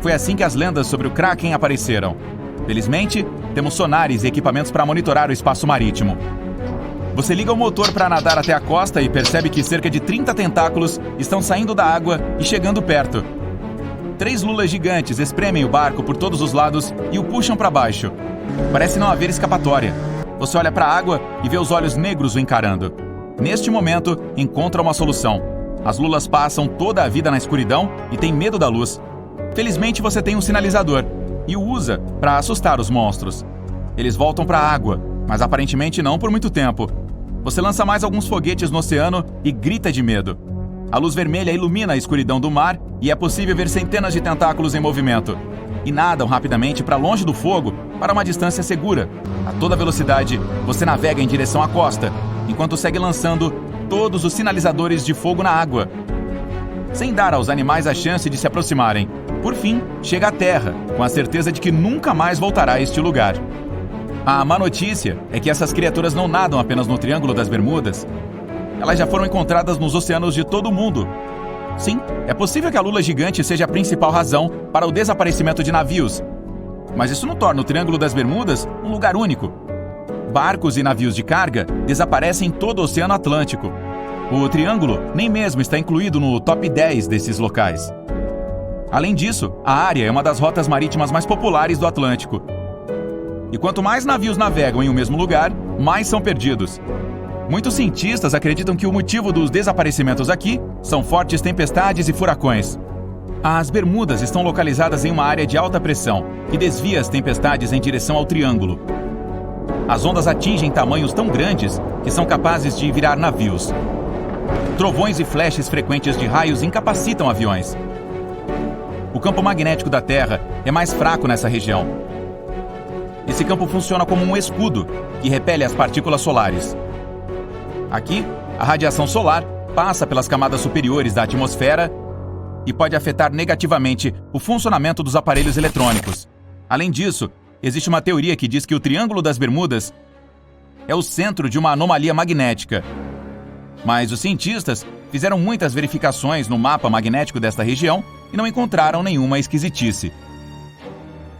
[SPEAKER 3] Foi assim que as lendas sobre o Kraken apareceram. Felizmente, temos sonares e equipamentos para monitorar o espaço marítimo. Você liga o motor para nadar até a costa e percebe que cerca de 30 tentáculos estão saindo da água e chegando perto. 3 lulas gigantes espremem o barco por todos os lados e o puxam para baixo. Parece não haver escapatória. Você olha para a água e vê os olhos negros o encarando. Neste momento, encontra uma solução. As lulas passam toda a vida na escuridão e têm medo da luz. Felizmente, você tem um sinalizador e o usa para assustar os monstros. Eles voltam para a água, mas aparentemente não por muito tempo. Você lança mais alguns foguetes no oceano e grita de medo. A luz vermelha ilumina a escuridão do mar e é possível ver centenas de tentáculos em movimento. E nadam rapidamente para longe do fogo para uma distância segura. A toda velocidade, você navega em direção à costa, enquanto segue lançando todos os sinalizadores de fogo na água, sem dar aos animais a chance de se aproximarem. Por fim, chega à terra, com a certeza de que nunca mais voltará a este lugar. A má notícia é que essas criaturas não nadam apenas no Triângulo das Bermudas. Elas já foram encontradas nos oceanos de todo o mundo. Sim, é possível que a lula gigante seja a principal razão para o desaparecimento de navios. Mas isso não torna o Triângulo das Bermudas um lugar único. Barcos e navios de carga desaparecem em todo o Oceano Atlântico. O Triângulo nem mesmo está incluído no top 10 desses locais. Além disso, a área é uma das rotas marítimas mais populares do Atlântico. E quanto mais navios navegam em um mesmo lugar, mais são perdidos. Muitos cientistas acreditam que o motivo dos desaparecimentos aqui são fortes tempestades e furacões. As Bermudas estão localizadas em uma área de alta pressão que desvia as tempestades em direção ao Triângulo. As ondas atingem tamanhos tão grandes que são capazes de virar navios. Trovões e flashes frequentes de raios incapacitam aviões. O campo magnético da Terra é mais fraco nessa região. Esse campo funciona como um escudo que repele as partículas solares. Aqui, a radiação solar passa pelas camadas superiores da atmosfera e pode afetar negativamente o funcionamento dos aparelhos eletrônicos. Além disso, existe uma teoria que diz que o Triângulo das Bermudas é o centro de uma anomalia magnética. Mas os cientistas fizeram muitas verificações no mapa magnético desta região e não encontraram nenhuma esquisitice.